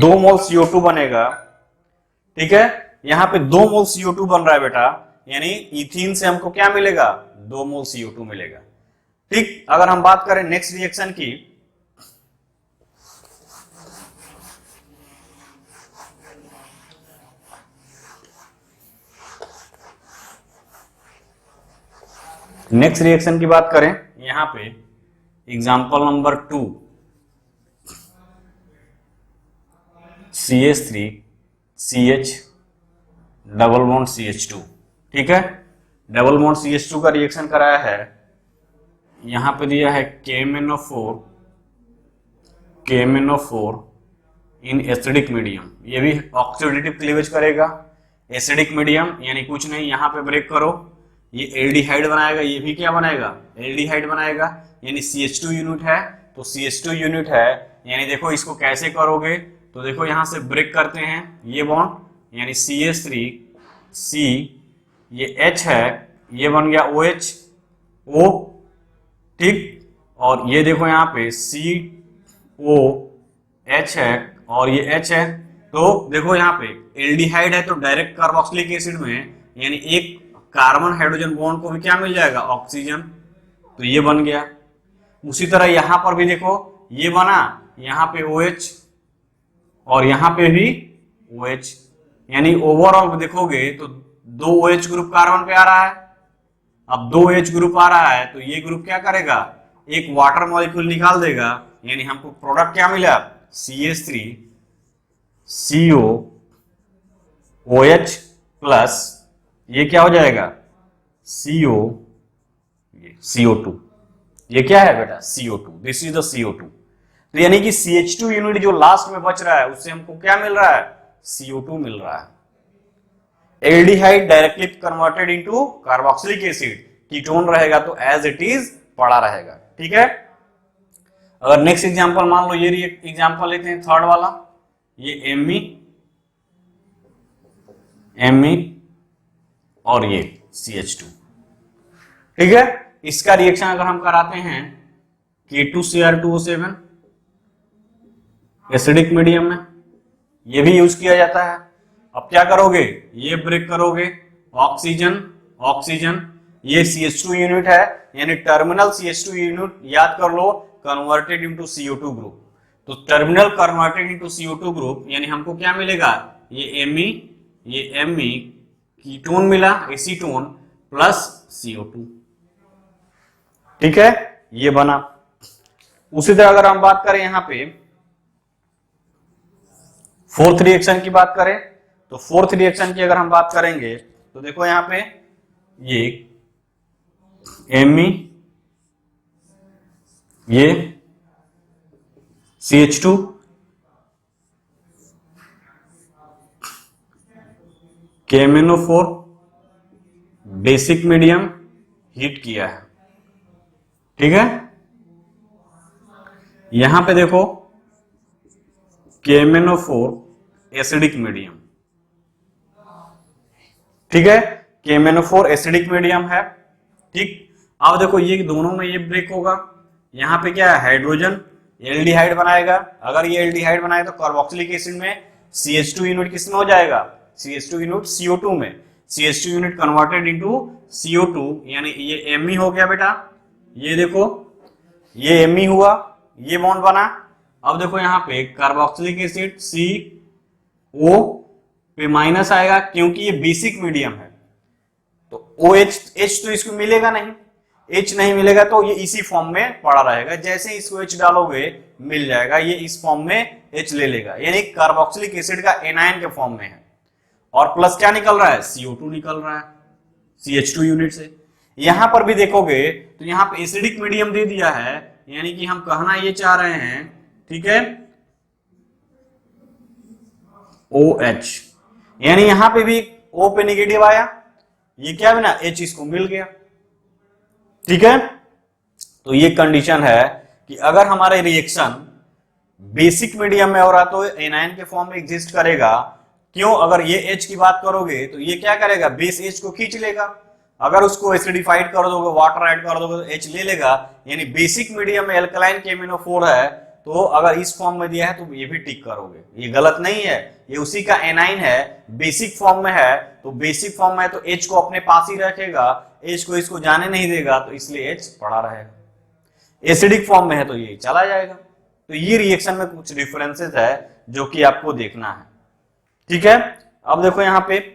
2 मोल CO2 बनेगा, ठीक है। यहां पे 2 मोल CO2 बन रहा है बेटा, यानी इथीन से हमको क्या मिलेगा 2 मोल CO2 मिलेगा। ठीक, अगर हम बात करें नेक्स्ट रिएक्शन की, नेक्स्ट रिएक्शन की बात करें, यहां पे example number 2, CH3 CH double bond CH2, ठीक है। डबल बॉन्ड CH2 का रिएक्शन कराया है, यहां पे दिया है KMnO4 इन एसिडिक मीडियम, ये भी ऑक्सीडेटिव क्लीवेज करेगा। एसिडिक मीडियम यानी कुछ नहीं, यहां पे ब्रेक करो, ये एल्डिहाइड बनाएगा, ये भी क्या बनाएगा एल्डिहाइड बनाएगा, यानी CH2 यूनिट है तो CH2 यूनिट है, यानी देखो इसको कैसे करोगे, तो देखो यहां से ब्रेक करते हैं ये बॉन्ड, यानी CH3 C, ये H है, ये बन गया OH O, ठीक, और ये देखो यहाँ पे COH है और ये H है, तो देखो यहाँ पे एल्डिहाइड है तो डायरेक्ट कार्बोक्सिलिक एसिड में, यानी एक कार्बन हाइड्रोजन बॉन्ड को भी क्या मिल जाएगा ऑक्सीजन, तो ये बन गया। उसी तरह यहां पर भी देखो ये बना, यहां पे OH और यहां पे भी OH, यानी ओवरऑल देखोगे तो 2 OH ग्रुप कार्बन पे आ रहा है। अब 2 OH ग्रुप आ रहा है तो ये ग्रुप क्या करेगा, एक वाटर मॉलिक्यूल निकाल देगा, यानी हमको प्रोडक्ट क्या मिला CH3 CO OH प्लस ये क्या हो जाएगा CO2, ये क्या है बेटा CO2, this is the CO2। तो यानी कि CH2 यूनिट जो लास्ट में बच रहा है उससे हमको क्या मिल रहा है CO2 मिल रहा है। Aldehyde directly converted into carboxylic acid, ketone रहेगा तो एज इट इज पड़ा रहेगा, ठीक है। अगर नेक्स्ट एग्जांपल मान लो, ये एग्जांपल लेते हैं थर्ड वाला, ये Me और ये CH2, ठीक है। इसका रिएक्शन अगर हम कराते हैं K2Cr2O7 एसिडिक मीडियम में, ये भी यूज किया जाता है। अब क्या करोगे, ये ब्रेक करोगे, ऑक्सीजन ऑक्सीजन, ये CH2 यूनिट है, यानी टर्मिनल CH2 यूनिट याद कर लो कन्वर्टेड इनटू CO2 ग्रुप, तो terminal converted into CO2 group, यानी हमको क्या मिलेगा, ये Me कीटोन मिला, एसीटोन प्लस CO2, ठीक है, ये बना। उसी तरह अगर हम बात करें यहां पे फोर्थ रिएक्शन की बात करें, तो फोर्थ रिएक्शन की अगर हम बात करेंगे तो देखो यहां पे ये Me, ये CH2, KMnO4 basic medium heat किया है, ठीक है। यहां पे देखो KMnO4 एसिडिक मीडियम, ठीक है, KMnO4 एसिडिक मीडियम है, ठीक। अब देखो ये दोनों में ये ब्रेक होगा, यहां पे क्या है हाइड्रोजन एल्डिहाइड बनाएगा, अगर ये एल्डिहाइड बनाए तो कार्बोक्सिलिक एसिड में CH2 यूनिट किसमें हो जाएगा, CH2 यूनिट CO2 में, CH2 unit converted into CO2, यानी ये Me हो गया बेटा, ये देखो ये Me हुआ, ये बॉन्ड बना। अब देखो यहाँ पे कार्बोक्सिलिक एसिड CO पे माइनस आएगा क्योंकि ये बेसिक मीडियम है, तो OH H तो इसको मिलेगा नहीं, H नहीं मिलेगा तो ये इसी फॉर्म में पड़ा रहेगा, जैसे ही इसको H डालोगे मिल जाएगा, ये इस फॉर्म में H ले लेगा, यानी कार्बोक्सिलिक एसिड का एनायन के फॉर्म में है, और प्लस क्या निकल रहा है CO2 निकल रहा है CH2 यूनिट से। यहां पर भी देखोगे तो यहां पे एसिडिक मीडियम दे दिया है, यानी कि हम कहना ये चाह रहे हैं, ठीक है, OH, यानी यहां पे भी O पे नेगेटिव आया, ये क्या बना H इसको मिल गया, ठीक है। तो ये कंडीशन है कि अगर हमारा रिएक्शन बेसिक मीडियम में हो रहा तो एनायन के फॉर्म में एग्जिस्ट करेगा, क्यों? अगर ये H की बात करोगे तो ये क्या करेगा, बेस H को खींच लेगा। अगर उसको एसिडिफाइड कर दोगे, वाटर ऐड कर दोगे तो H ले लेगा। यानी बेसिक मीडियम में एल्कलाइन KMnO4 है, तो अगर इस फॉर्म में दिया है तो ये भी टिक करोगे, ये गलत नहीं है, ये उसी का एनाइन है, बेसिक फॉर्म में है, तो बेसिक फॉर्म में है तो H को अपने पास ही रखेगा, H को इसको जाने नहीं देगा, तो इसलिए H पड़ा रहेगा। एसिडिक फॉर्म में है तो ये चला जाएगा। तो ये रिएक्शन में कुछ डिफरेंसेस है जो कि आपको देखना है, ठीक है। अब देखो यहां पे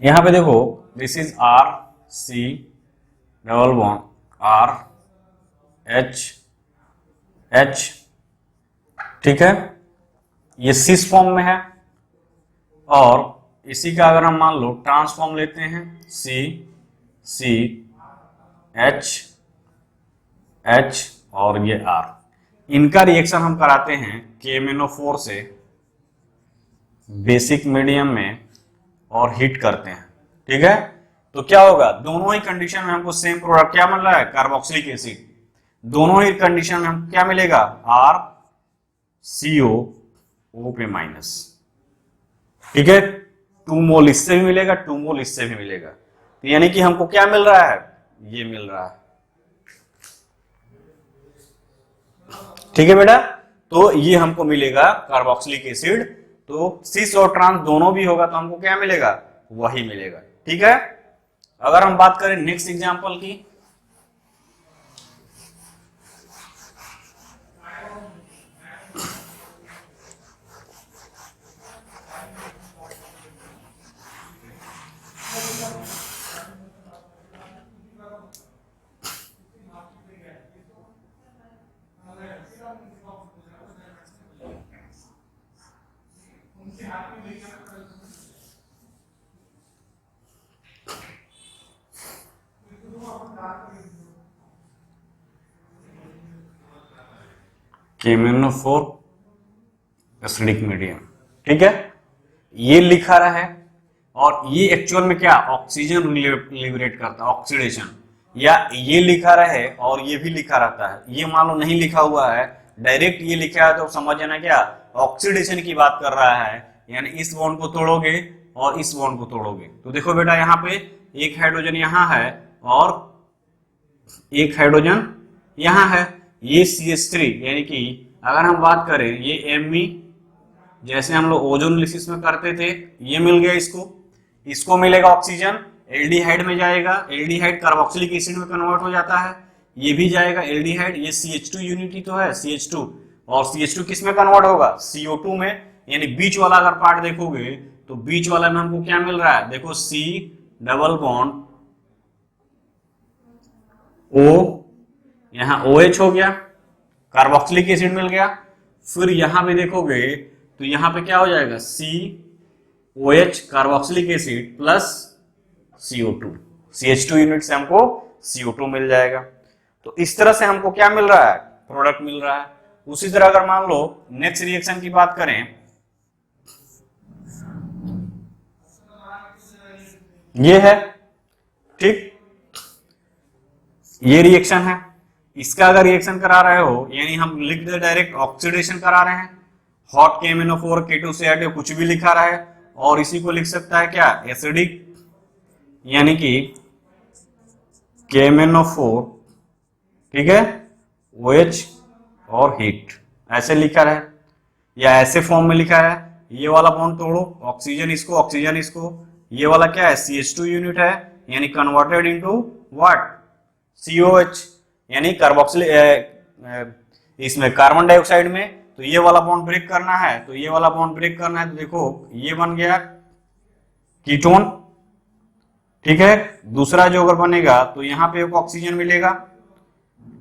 देखो, this is RC double bond RH, ठीक है, ये सिस फॉर्म में है। और इसी का अगर हम मान लो ट्रांसफॉर्म लेते हैं, CH और ये R, इनका रिएक्शन हम कराते हैं KMnO4 से बेसिक मीडियम में और हीट करते हैं, ठीक है। तो क्या होगा, दोनों ही कंडीशन में हमको सेम प्रोडक्ट क्या मिल रहा है, कार्बोक्सिलिक एसिड। दोनों ही कंडीशन में हम क्या मिलेगा, RCO पे माइनस, ठीक है। 2 मोल इससे भी मिलेगा, 2 मोल इससे भी मिलेगा, तो यानी कि हमको क्या मिल रहा है, ये मिल रहा है, ठीक है बेटा। तो ये हमको मिलेगा कार्बोक्सिलिक एसिड। तो सिस और ट्रांस दोनों भी होगा तो हमको क्या मिलेगा, वही मिलेगा, ठीक है। अगर हम बात करें नेक्स्ट एग्जांपल की, KMnO4 एसिडिक मीडियम, ठीक है, ये लिखा रहा है। और ये एक्चुअल में क्या, ऑक्सीजन लिबरेट करता है, ऑक्सीडेशन। या ये लिखा रहा है और ये भी लिखा रहता है, ये मान लो नहीं लिखा हुआ है, डायरेक्ट ये लिखा है तो समझ जाना क्या ऑक्सीडेशन की बात कर रहा है, यानी इस बॉन्ड को तोड़ोगे और इस बॉन्ड को तोड़ोगे। तो देखो बेटा, यहाँ पे एक हाइड्रोजन यहाँ है और एक हाइड्रोजन यहाँ है, ये CH3, यानी कि अगर हम बात करें ये Me, जैसे हम लोग ओजोनलिसिस में करते थे, ये मिल गया इसको मिलेगा ऑक्सीजन, एल्डिहाइड में जाएगा, एल्डिहाइड कार्बोक्सिलिक एसिड में कन्वर्ट हो जाता है, ये भी जाएगा एल्डिहाइड, ये CH2 यूनिट ही तो है, CH2, और CH2 किस में कन्वर्ट होगा, CO2 में। यानी बीच वाला अगर पार्ट देखोगे तो बीच वाला में हमको क्या मिल रहा है, देखो C डबल बॉन्ड O, यहां OH हो गया, कार्बोक्सिलिक एसिड मिल गया। फिर यहां भी देखोगे तो यहां पे क्या हो जाएगा, COH carboxylic acid plus CO2, CH2 unit से हमको CO2 मिल जाएगा। तो इस तरह से हमको क्या मिल रहा है, प्रोडक्ट मिल रहा है। उसी तरह अगर मान लो नेक्स्ट रिएक्शन की बात करें, ये है, ठीक, ये रिएक्शन है। इसका अगर रिएक्शन करा रहे हो, यानी हम लिख दे डायरेक्ट ऑक्सीडेशन करा रहे हैं, हॉट KMnO4 K2CH2 कुछ भी लिखा रहा है, और इसी को लिख सकता है क्या, एसिडिक, यानी कि KMnO4, ठीक है, OH और हीट, ऐसे लिखा है या ऐसे फॉर्म में लिखा है। ये वाला बॉन्ड तोड़ो, ऑक्सीजन इसको, ऑक्सीजन इसको, ये वाला क्या है, CH2 यूनिट है, यानी कन्वर्टेड इनटू व्हाट, COH, यानी कार्बोक्सिलिक, इसमें कार्बन डाइऑक्साइड में। तो ये वाला बॉन्ड ब्रेक करना है, तो ये वाला बॉन्ड ब्रेक करना है, तो देखो ये बन गया कीटोन, ठीक है। दूसरा जो अगर बनेगा तो यहाँ पे एक ऑक्सीजन मिलेगा,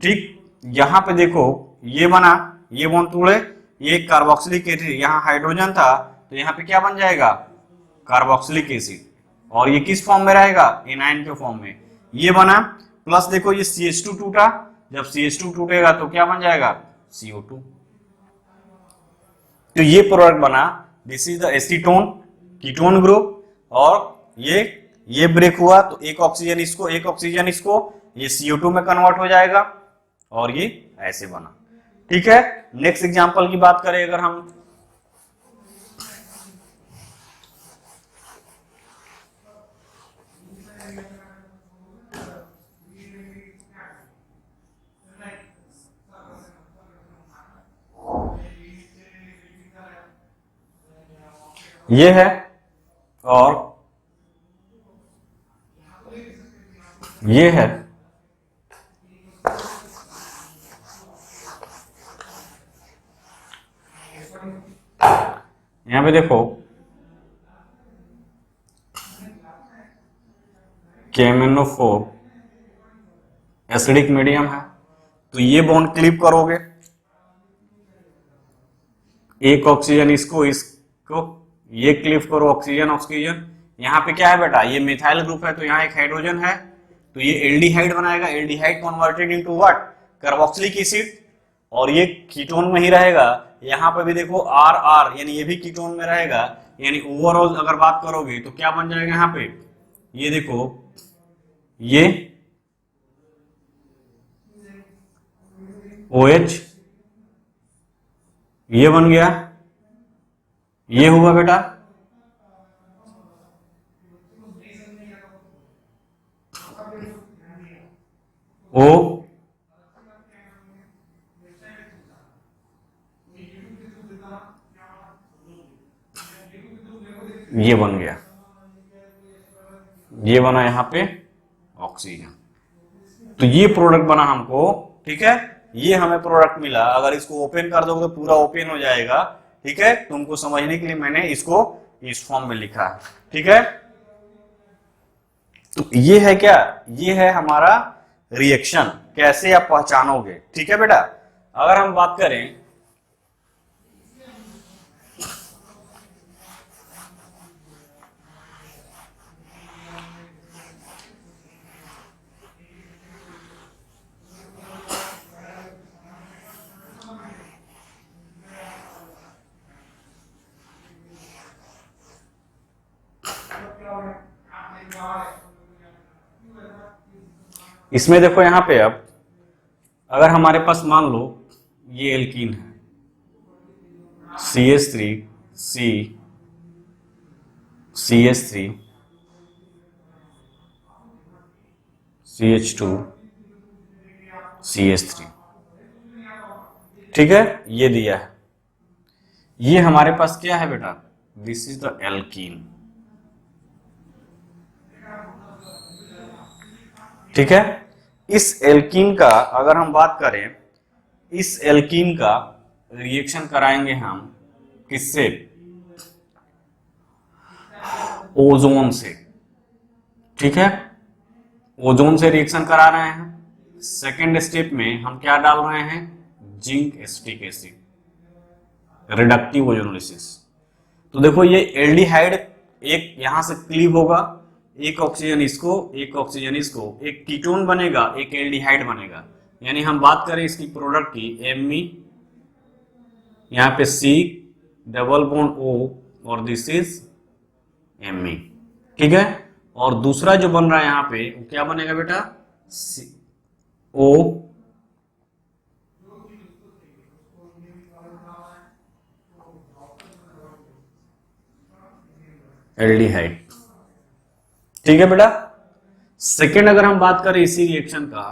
ठीक। यहाँ पे देखो ये बना, ये बॉन्ड तोड़े, ये कार्बोक्सिलिक एसिड, यहाँ हाइड्रोजन था तो यहाँ पे क्या बन जाएगा, कार्बोक्सिलिक एसिड, और ये किस फॉर्म में रहेगा, एनाइन के फॉर्म में, ये बना। प्लस देखो ये CH2 टूटा, जब CH2 टूटेगा तो क्या बन जाएगा, CO2। तो ये प्रोडक्ट बना, this is the acetone ketone group, और ये ये ब्रेक हुआ तो एक ऑक्सीजन इसको, एक ऑक्सीजन इसको, ये CO2 में कन्वर्ट हो जाएगा और ये ऐसे बना। ठीक है, नेक्स्ट एग्जांपल की बात करें अगर हम, ये है और ये है, यहां पे देखो KMnO4 एसिडिक मीडियम है, तो ये बॉन्ड क्लिप करोगे, एक ऑक्सीजन इसको, ये क्लिप करो, ऑक्सीजन ऑक्सीजन। यहाँ पे क्या है बेटा, ये मिथाइल ग्रुप है तो यहाँ एक हाइड्रोजन है, तो ये एल्डिहाइड बनाएगा, aldehyde converted into what, carboxylic acid, और ये कीटोन में ही रहेगा। यहाँ पे भी देखो आर आर, यानी ये भी कीटोन में रहेगा, यानी ओवरऑल अगर बात करोगे तो क्या बन जाएगा यहाँ पे, ये देखो ये OH, ये बन गया, ये हुआ बेटा O, ये बन गया, ये बना यहाँ पे ऑक्सीजन। तो ये प्रोडक्ट बना हमको, ठीक है, ये हमें प्रोडक्ट मिला। अगर इसको ओपन कर दोगे तो पूरा ओपन हो जाएगा। ठीक है, तुमको समझने के लिए मैंने इसको इस फॉर्म में लिखा है। ठीक है, तो ये है क्या, ये है हमारा रिएक्शन, कैसे आप पहचानोगे। ठीक है बेटा, अगर हम बात करें इसमें, देखो यहां पे अब अगर हमारे पास मान लो ये एल्कीन है, CH3 C CH3 CH2 CH3, ठीक है, ये दिया है, ये हमारे पास क्या है बेटा, दिस इज द एल्कीन। ठीक है, इस एल्कीन का अगर हम बात करें, इस एल्कीन का रिएक्शन कराएंगे हम किससे, ओजोन से। ठीक है, ओजोन से रिएक्शन करा रहे हैं। सेकेंड स्टेप में हम क्या डाल रहे हैं, zinc acetic acid, reductive ozonolysis. तो देखो ये एल्डिहाइड एक यहां से क्लीव होगा, एक ऑक्सीजन इसको, एक ऑक्सीजन इसको, एक कीटोन बनेगा, एक एल्डिहाइड बनेगा। यानी हम बात करें इसकी प्रोडक्ट की, Me, यहाँ पे C डबल बॉन्ड O और दिस इज Me। ठीक है, और दूसरा जो बन रहा है यहाँ पे वो क्या बनेगा बेटा, O एल्डिहाइड। ठीक है बेटा, सेकेंड अगर हम बात करें इसी रिएक्शन का,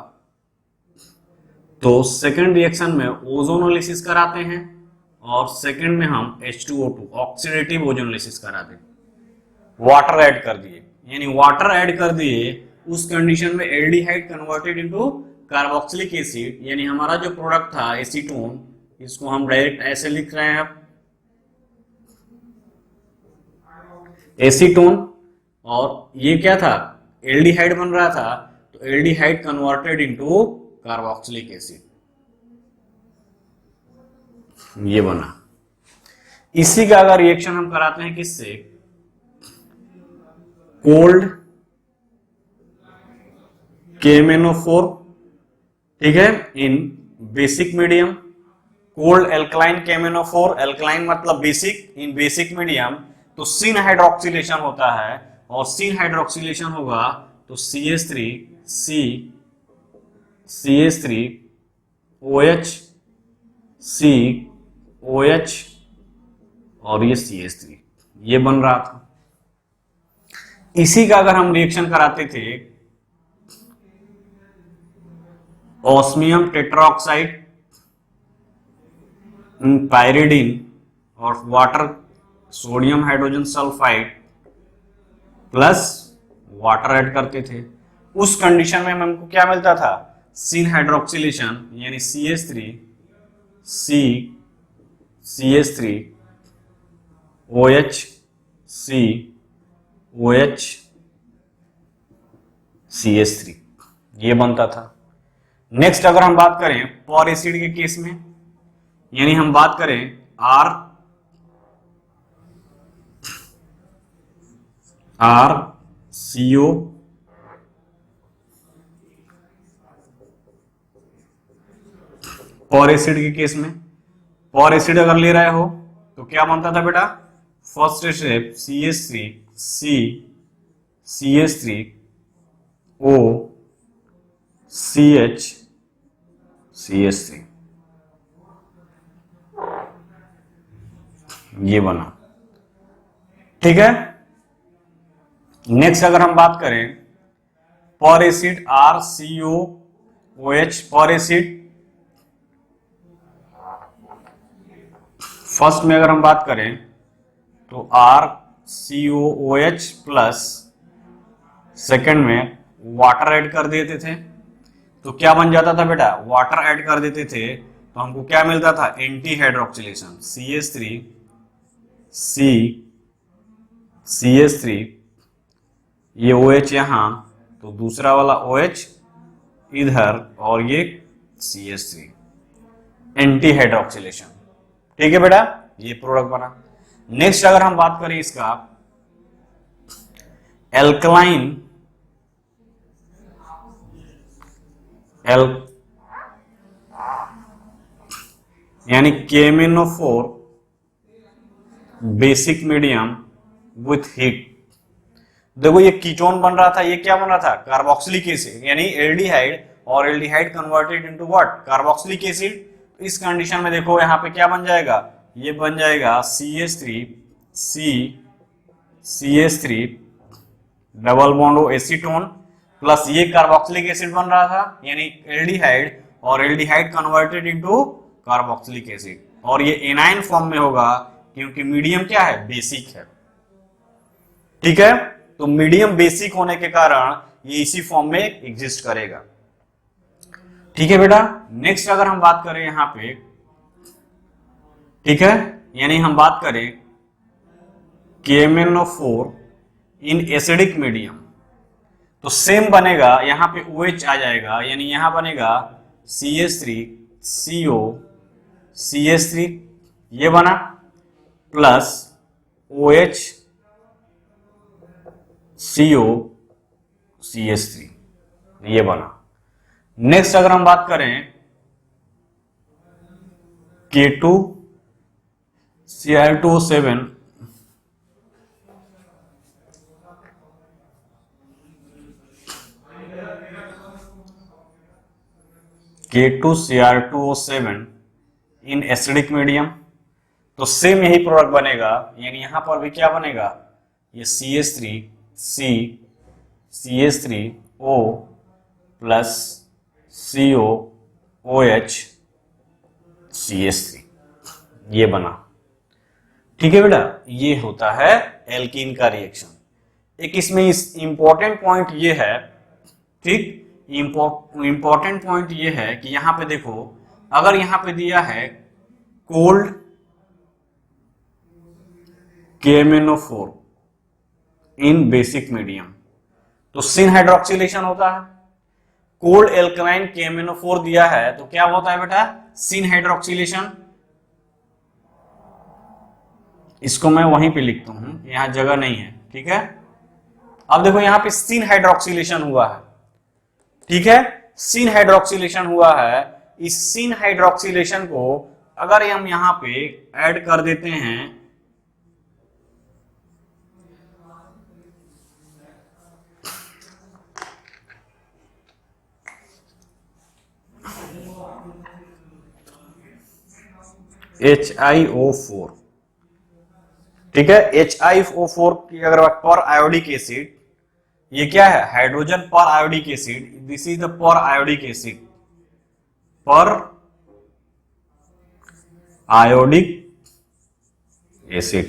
तो सेकेंड रिएक्शन में ओजोनोलिसिस कराते हैं और सेकेंड में हम H2O2 ऑक्सीडेटिव ओजोनोलिसिस कराते हैं, वाटर ऐड कर दिए, यानी वाटर ऐड कर दिए, उस कंडीशन में aldehyde converted into carboxylic acid, यानी हमारा जो प्रोडक्ट था एसीटोन, इसको हम डायरेक्ट ऐसे लिख रहे हैं अब, एसीटोन, और ये क्या था, एल्डिहाइड बन रहा था, तो aldehyde converted into carboxylic acid, ये बना। इसी का अगर रिएक्शन हम कराते हैं किससे, कोल्ड KMnO4, ठीक है, in basic medium, cold alkaline KMnO4, alkaline मतलब बेसिक, इन बेसिक मीडियम, तो सिन हाइड्रोक्सिलेशन होता है, और सीन हाइड्रोक्सिलेशन होगा तो CH3 C CH3 OH C OH और ये CH3 ये बन रहा था। इसी का अगर हम रिएक्शन कराते थे ऑस्मियम टेट्राऑक्साइड पायरिडीन और water sodium hydrogen sulphide plus water add करते थे, उस कंडीशन में हमको क्या मिलता था? सीन हाइड्रोक्सिलेशन यानी CH3 C CH3 OH C OH CH3 ये बनता था। नेक्स्ट अगर हम बात करें पर एसिड के केस में, यानी हम बात करें RCO पर एसिड के केस में, पर एसिड अगर ले रहे हो तो क्या बनता था बेटा? First step CH3 C CH3 O CH CH3 ये बना, ठीक है। नेक्स्ट अगर हम बात करें पर एसिड RCOOH पर एसिड, फर्स्ट में अगर हम बात करें तो RCOOH प्लस सेकेंड में वाटर ऐड कर देते थे तो क्या बन जाता था बेटा? वाटर ऐड कर देते थे तो हमको क्या मिलता था? Anti hydroxylation CH3 C CH3 ये OH यहां तो दूसरा वाला OH इधर और ये CH3 एंटी हाइड्रोक्सिलेशन, ठीक है बेटा, ये प्रोडक्ट बना। नेक्स्ट अगर हम बात करें इसका एल्कलाइन यानी KMnO4 basic medium with heat, देखो ये कीटोन बन रहा था, ये क्या बन रहा था? कार्बोक्सिलिक एसिड, यानी एल्डिहाइड और aldehyde converted into what? Carboxylic acid. इस कंडीशन में देखो यहां पे क्या बन जाएगा? ये बन जाएगा CH3 C CH3 double bond O acetone plus ये कार्बोक्सिलिक एसिड बन रहा था यानी एल्डिहाइड और aldehyde converted into carboxylic acid, और ये एनाइन फॉर्म में होगा क्योंकि मीडियम क्या है? बेसिक है, ठीक है। तो मीडियम बेसिक होने के कारण ये इसी फॉर्म में एग्जिस्ट करेगा, ठीक है बेटा। नेक्स्ट अगर हम बात करें यहां पे, ठीक है, यानी हम बात करें KMnO4 इन एसिडिक मीडियम तो सेम बनेगा, यहां पे OH आ जाएगा यानी यहां बनेगा CH3 CO CH3 ये बना प्लस OH CO CH3 ये बना। नेक्स्ट अगर हम बात करें K2 Cr2O7 K2 Cr2O7 in acidic medium तो सेम यही प्रोडक्ट बनेगा, यानी यहां पर भी क्या बनेगा? ये CH3 C CH3O plus CO OH CH3 ये बना, ठीक है बेटा। ये होता है एल्कीन का रिएक्शन। एक इसमें इंपॉर्टेंट पॉइंट ये है, ठीक, इंपॉर्टेंट पॉइंट ये है कि यहां पे देखो, अगर यहां पे दिया है कोल्ड KMnO4 इन बेसिक मीडियम तो सिन हाइड्रोक्सिलेशन होता है। कोल्ड एल्कलाइन KMnO4 दिया है तो क्या होता है बेटा? सिन हाइड्रोक्सिलेशन। इसको मैं वहीं पे लिखता हूं, यहां जगह नहीं है, ठीक है। अब देखो यहां पे सिन हाइड्रोक्सिलेशन हुआ है, ठीक है, सिन हाइड्रोक्सिलेशन हुआ है। इस सिन हाइड्रोक्सिलेशन को अगर हम यहां पे ऐड कर देते हैं HiO4, ठीक है। HiO4 की अगर बात पर आयोडिक एसिड, ये क्या है, हाइड्रोजन पर iodic acid, this is the पर आयोडिक एसिड, पर आयोडिक एसिड।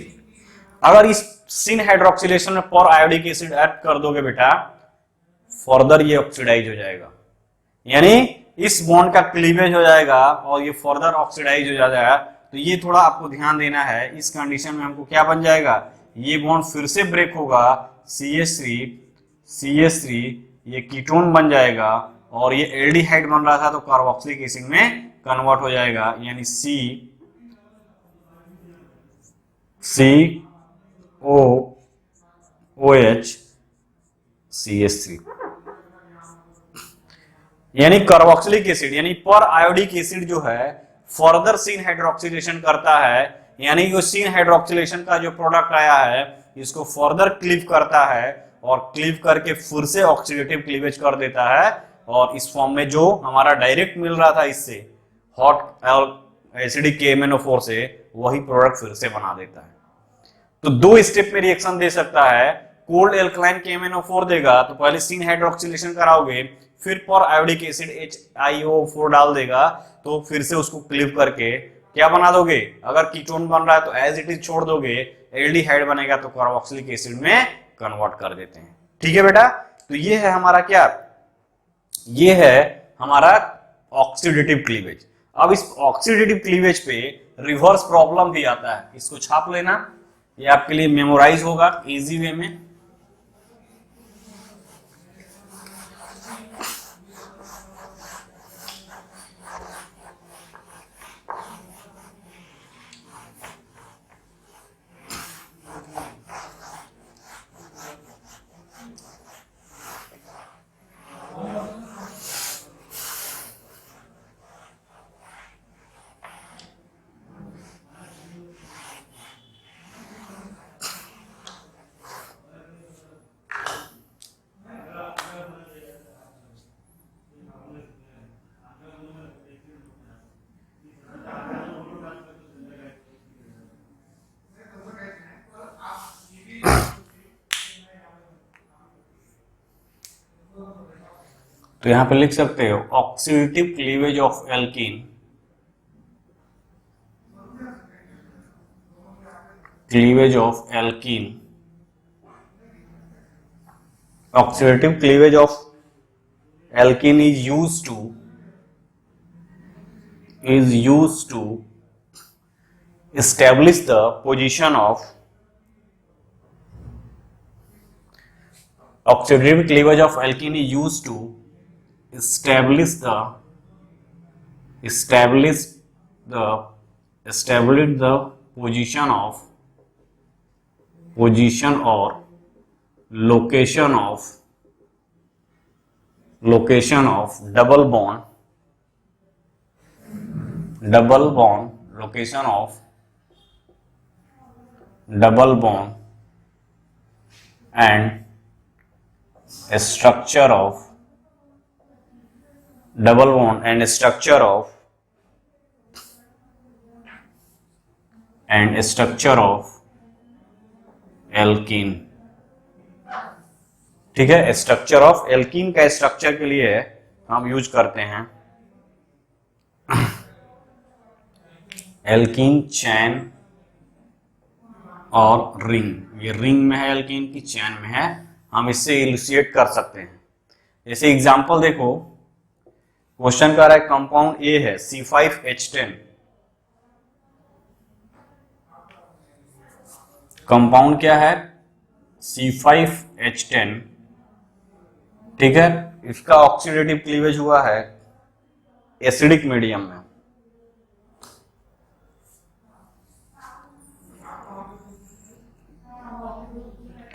अगर इस सिन हाइड्रोक्सिलेशन में पर आयोडिक एसिड ऐड कर दोगे बेटा, फर्दर ये ऑक्सीडाइज हो जाएगा, यानी इस बॉन्ड का क्लीवेज हो जाएगा और ये फर्दर ऑक्सीडाइज हो जाएगा। तो ये थोड़ा आपको ध्यान देना है। इस कंडीशन में हमको क्या बन जाएगा, ये बॉन्ड फिर से ब्रेक होगा, CH3 ये कीटोन बन जाएगा और ये एल्डिहाइड बन रहा था तो कार्बोक्सिलिक एसिड में कन्वर्ट हो जाएगा, यानी COOH CH3, यानी कार्बोक्सिलिक एसिड यानी पर आयोडिक एसिड जो है फर्दर सिन हाइड्रोक्सिलेशन करता है, यानी जो सिन हाइड्रोक्सिलेशन का जो प्रोडक्ट आया है इसको फर्दर क्लीव करता है और क्लीव करके फिर से ऑक्सीडेटिव क्लीवेज कर देता है और इस फॉर्म में जो हमारा डायरेक्ट मिल रहा था इससे हॉट एसिडिक KMnO4 से, वही प्रोडक्ट फिर से बना देता है। तो दो स्टेप में रिएक्शन दे सकता है। कोल्ड एल्कलाइन KMnO4 देगा तो पहले सिन हाइड्रोक्सिलेशन कराओगे, फिर पर आयोडिक एसिड HiO4 डाल देगा तो फिर से उसको क्लीव करके क्या बना दोगे, अगर कीटोन बन रहा है तो एज इट इज छोड़ दोगे, एल्डिहाइड बनेगा तो कार्बोक्सिलिक एसिड में कन्वर्ट कर देते हैं। ठीक है बेटा, तो ये है हमारा क्या, ये है हमारा ऑक्सीडेटिव क्लीवेज। अब इस ऑक्सीडेटिव क्लीवेज पे रिवर्स प्रॉब्लम भी आता है, इसको छाप लेना, ये आपके लिए मेमोराइज होगा इजी वे में। तो यहां पे लिख सकते हो oxidative cleavage of alkene, cleavage of alkene, oxidative cleavage of alkene is used to establish the position of oxidative cleavage of alkene is used to establish the position or location of double bond location of double bond and structure of double bond and structure of alkene. ठीक है, structure of alkene का structure के लिए हम use करते हैं alkene चैन और ring. ये रिंग में है एल्कीन की, चैन में है, हम इससे इलुस्ट्रेट कर सकते हैं। जैसे एग्जांपल देखो, क्वेश्चन कर रहा है कंपाउंड ए है C5H10, कंपाउंड क्या है C5H10, ठीक है। इसका ऑक्सीडेटिव क्लीवेज हुआ है एसिडिक मीडियम में,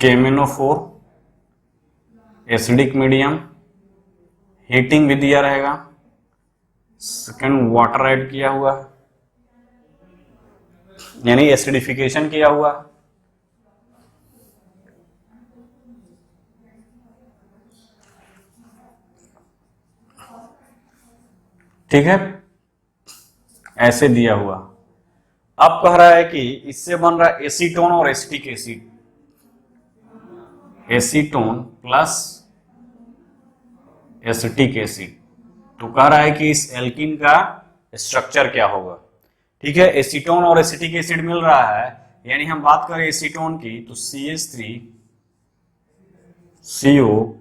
KMnO4 एसिडिक मीडियम, हीटिंग भी दिया रहेगा, सेकंड वाटर ऐड किया हुआ यानी एसिडिफिकेशन किया हुआ, ठीक है, ऐसे दिया हुआ। अब कह रहा है कि इससे बन रहा है एसीटोन और acetic acid, acetone plus acetic acid. तो कह रहा है कि इस एल्कीन का स्ट्रक्चर क्या होगा। ठीक है, एसीटोन और एसिटिक एसिड मिल रहा है, यानी हम बात करें एसीटोन की तो CH3CO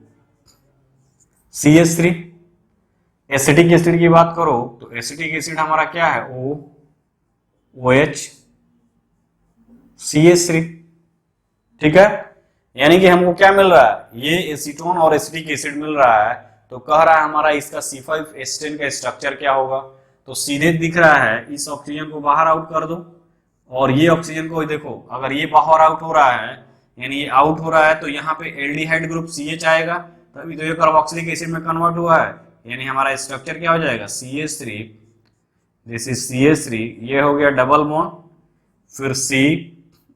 CH3। एसिटिक एसिड की बात करो तो एसिटिक एसिड हमारा क्या है, OH CH3। ठीक है, यानी कि हमको क्या मिल रहा है, ये एसीटोन और एसिटिक एसिड मिल रहा है। तो कह रहा है हमारा इसका C5H10 का स्ट्रक्चर क्या होगा। तो सीधे दिख रहा है, इस ऑक्सीजन को बाहर आउट कर दो और ये ऑक्सीजन को देखो, अगर ये बाहर आउट हो रहा है यानी ये आउट हो रहा है तो यहाँ पे एल्डिहाइड ग्रुप CH आएगा, तभी तो ये कार्बोक्सिलिक एसिड में कन्वर्ट हुआ है, यानी हमारा स्ट्रक्चर क्या हो जाएगा, CH3, दिस इज CH3, ये हो गया डबल बॉन्ड, फिर C,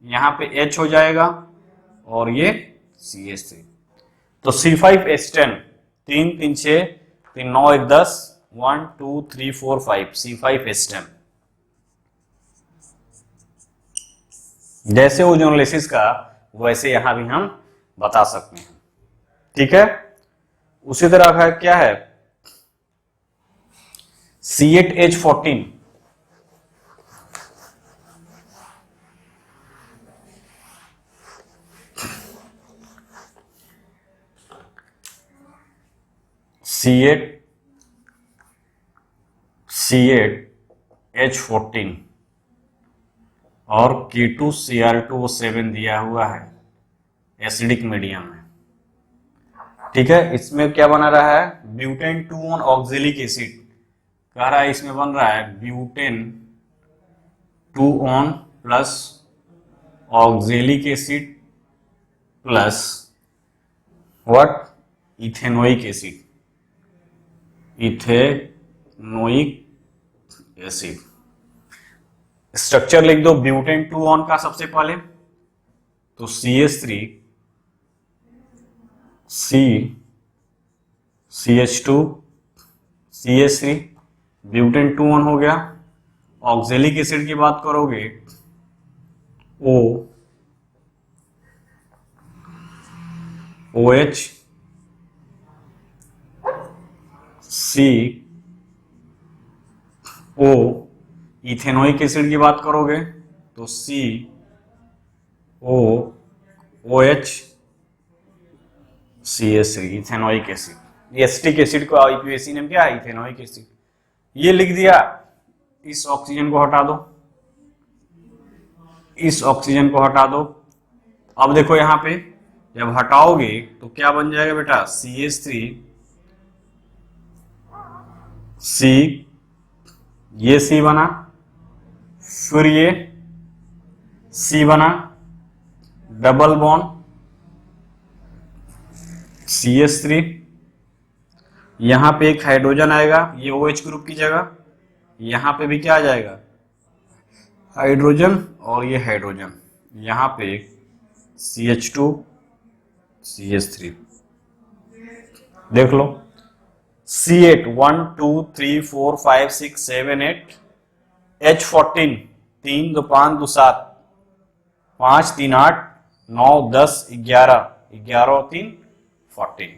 यहाँ पे H हो जाएगा और ये CH3। तो C5H10, 3 3 6 3 9 1 10, 1 2 3 4 5, C5H10। जैसे ओजोनोलिसिस का वैसे यहां भी हम बता सकते हैं। ठीक है, उसी तरह का क्या है, C8H14, C8H14 और K2Cr2O7 दिया हुआ है एसिडिक मीडियम में। ठीक है, इसमें क्या बना रहा है, ब्यूटेन 2 ऑन ऑक्जेलिक एसिड। कह रहा है इसमें बन रहा है butane 2 on plus oxalic acid plus what, ethanoic acid, ethanoic acid. Structure लिख दो ब्यूटेन 2 ऑन का सबसे पहले, तो CH3 C CH2 CH3, butane 2 on हो गया। ऑक्जेलिक एसिड की बात करोगे O OH C O, ethanoic acid की बात करोगे तो C O OH CH3, ethanoic acid. Acetic acid को IUPAC नेम क्या है, इथेनोइक एसिड। ये लिख दिया, इस ऑक्सीजन को हटा दो, इस ऑक्सीजन को हटा दो। अब देखो यहां पे जब हटाओगे तो क्या बन जाएगा बेटा, CH3 C, ये C बना, फिर ये C बना, डबल बॉन्ड CH3, यहां पे एक हाइड्रोजन आएगा, ये OH ग्रुप की जगह, यहां पे भी क्या आ जाएगा, हाइड्रोजन और ये हाइड्रोजन, यहां पे CH2 CH3। देख लो C8 1 2 3 4 5 6 7 8, H14 3 2 5 2 7, 5 3 8 9 10 11, 11 और 3 14।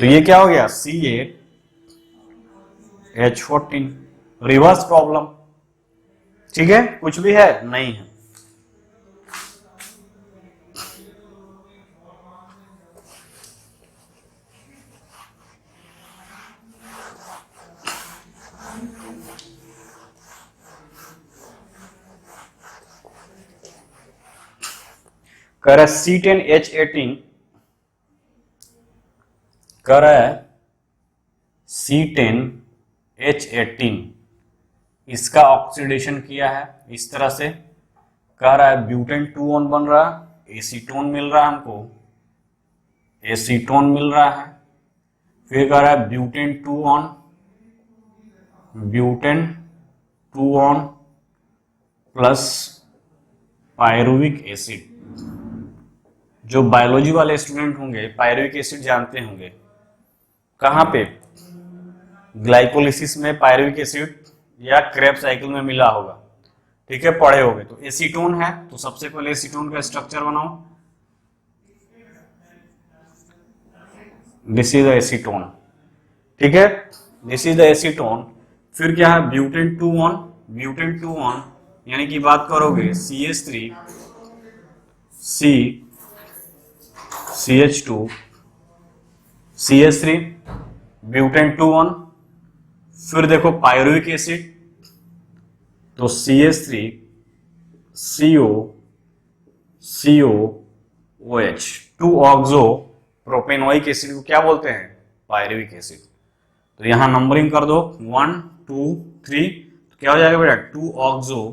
तो ये क्या हो गया, C8H14, रिवर्स प्रॉब्लम। ठीक है, कुछ भी है नहीं है। कह रहा है C10H18, कह रहा है C10H18, इसका ऑक्सीडेशन किया है इस तरह से। कह रहा है ब्यूटेन 2 ऑन बन रहा, एसीटोन मिल रहा है हमको, एसीटोन मिल रहा है। फिर कह रहा है butane 2 on, butane 2 on plus pyruvic acid. जो बायोलॉजी वाले स्टूडेंट होंगे पायरुविक एसिड जानते होंगे, कहां पे, ग्लाइकोलिसिस में पायरुविक एसिड या क्रेब साइकिल में मिला होगा। ठीक है, पढ़े होगे। तो एसीटोन है, तो सबसे पहले एसीटोन का स्ट्रक्चर बनाओ। दिस इज द एसीटोन, ठीक है, दिस इज द एसीटोन। फिर क्या है, ब्यूटेन 2 ऑन, ब्यूटेन 2 ऑन, यानी कि बात करोगे CH3 C CH2 CH3 butane 2 on. फिर देखो पायरुविक एसिड, तो CH3 CO COOH 2 oxo propanoic acid को क्या बोलते हैं, पायरुविक एसिड। तो यहां नंबरिंग कर दो 1 2 3, तो क्या हो जाएगा बेटा, 2 oxo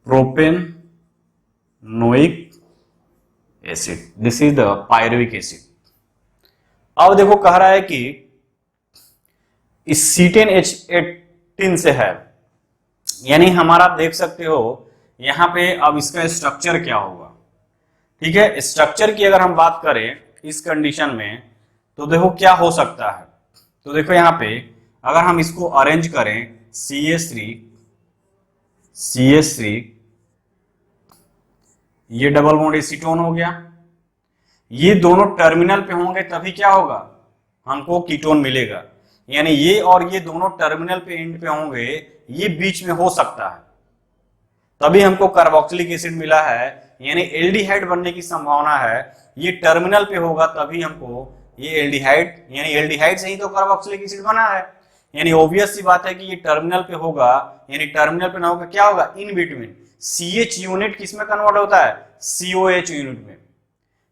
propanoic acid, this is the pyruvic acid. अब देखो कह रहा है कि इस C10H18 से है, यानी हमारा देख सकते हो यहां पे। अब इसका स्ट्रक्चर क्या होगा, ठीक है, स्ट्रक्चर की अगर हम बात करें इस कंडीशन में, तो देखो क्या हो सकता है। तो देखो यहां पे अगर हम इसको अरेंज करें CH3 ये डबल बॉन्ड एसीटोन हो गया, ये दोनों टर्मिनल पे होंगे तभी क्या होगा, हमको कीटोन मिलेगा। यानी ये और ये दोनों टर्मिनल पे एंड पे होंगे, ये बीच में हो सकता है, तभी हमको कार्बोक्सिलिक एसिड मिला है। यानी एल्डिहाइड बनने की संभावना है, ये टर्मिनल पे होगा तभी हमको ये एल्डिहाइड, यानी एल्डिहाइड से ही तो कार्बोक्सिलिक एसिड बना है। यानी ऑब्वियस सी बात है कि ये टर्मिनल पे होगा, यानी टर्मिनल पे ना होगा क्या होगा, इन बिटवीन। CH यूनिट किसमें कन्वर्ट होता है, COH यूनिट में।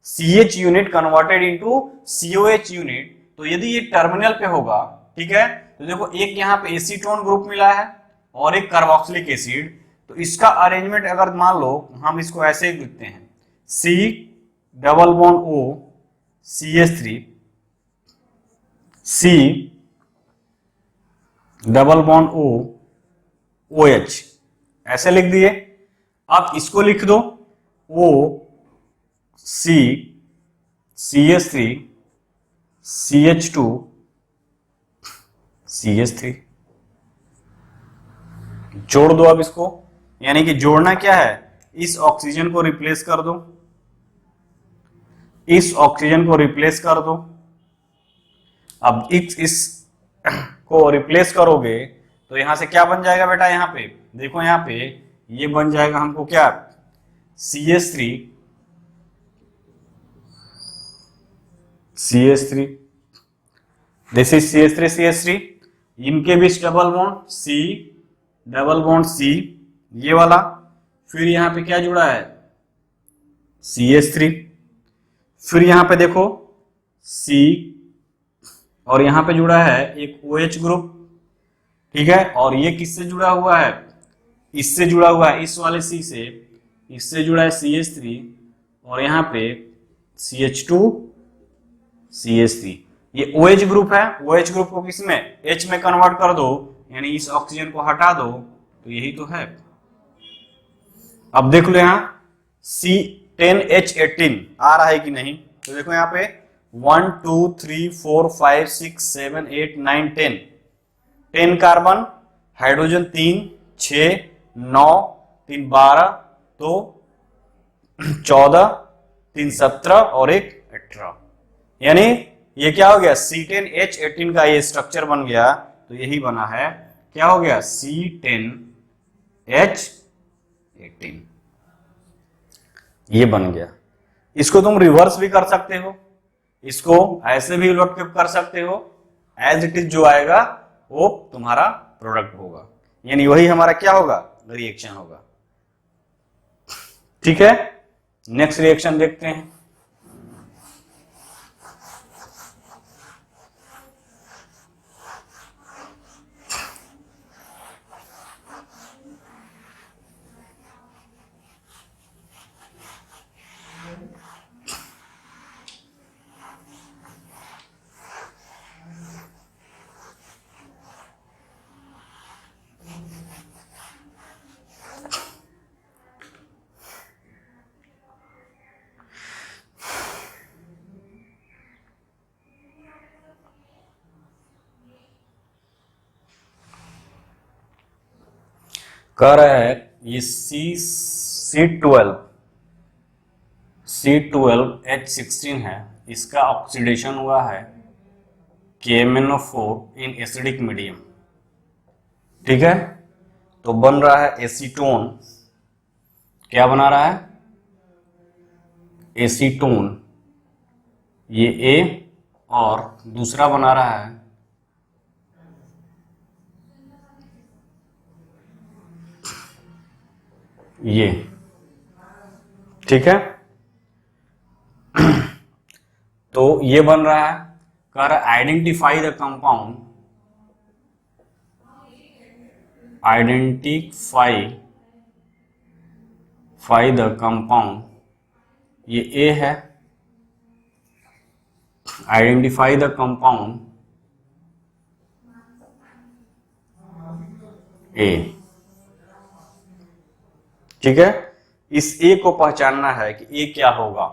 CH unit converted into COH unit. तो यदि ये टर्मिनल पे होगा, ठीक है, तो देखो एक यहाँ पे एसीटोन ग्रुप मिला है और एक कार्बोक्सिलिक एसिड। तो इसका अरेंजमेंट अगर मान लो हम इसको ऐसे ही लिखते हैं, C double bond O CH3 C double bond O OH, ऐसे लिख दिए। अब इसको लिख दो O C CH3 CH2 CH3, जोड़ दो अब इसको। यानी कि जोड़ना क्या है, इस ऑक्सीजन को रिप्लेस कर दो, इस ऑक्सीजन को रिप्लेस कर दो। अब इस को रिप्लेस करोगे तो यहां से क्या बन जाएगा बेटा, यहां पे देखो, यहां पे ये बन जाएगा हमको क्या, CH3 दिस इज CH3 इनके बीच डबल बॉन्ड C, ये वाला। फिर यहां पे क्या जुड़ा है, CH3। फिर यहां पे देखो C, और यहां पे जुड़ा है एक OH ग्रुप, ठीक है। और ये किससे जुड़ा हुआ है, इससे जुड़ा हुआ है, इस वाले C से, इससे जुड़ा है CH3, और यहां पे CH2 CH3, ये OH ग्रुप है। OH ग्रुप को किसमें, H में कन्वर्ट कर दो, यानी इस ऑक्सीजन को हटा दो, तो यही तो है। अब देख लो यहां C10H18 आ रहा है कि नहीं, तो देखो यहां पे 1 2 3 4 5 6 7 8 9 10 कार्बन, हाइड्रोजन 3 6 9 3 12, तो 14 3 17 और एक 18, यानी ये क्या हो गया, C10H18 का ये स्ट्रक्चर बन गया। तो यही बना है, क्या हो गया, C10H18, ये बन गया। इसको तुम रिवर्स भी कर सकते हो, इसको ऐसे भी उलट के कर सकते हो, एज इट इज जो आएगा वो तुम्हारा प्रोडक्ट होगा, यानी वही हमारा क्या होगा, रिएक्शन होगा। ठीक है, नेक्स्ट रिएक्शन देखते हैं। कह रहा है ये C12H16 है, इसका ऑक्सीडेशन हुआ है KMnO4 इन एसिडिक मीडियम। ठीक है, तो बन रहा है एसीटोन। क्या बना रहा है? एसीटोन, ये ए, और दूसरा बना रहा है ये। ठीक है, तो ये बन रहा है, कह रहा है identify the compound, identify the compound, ये ए है, आइडेंटिफाई द कंपाउंड ए। ठीक है, इस ए को पहचानना है कि ए क्या होगा।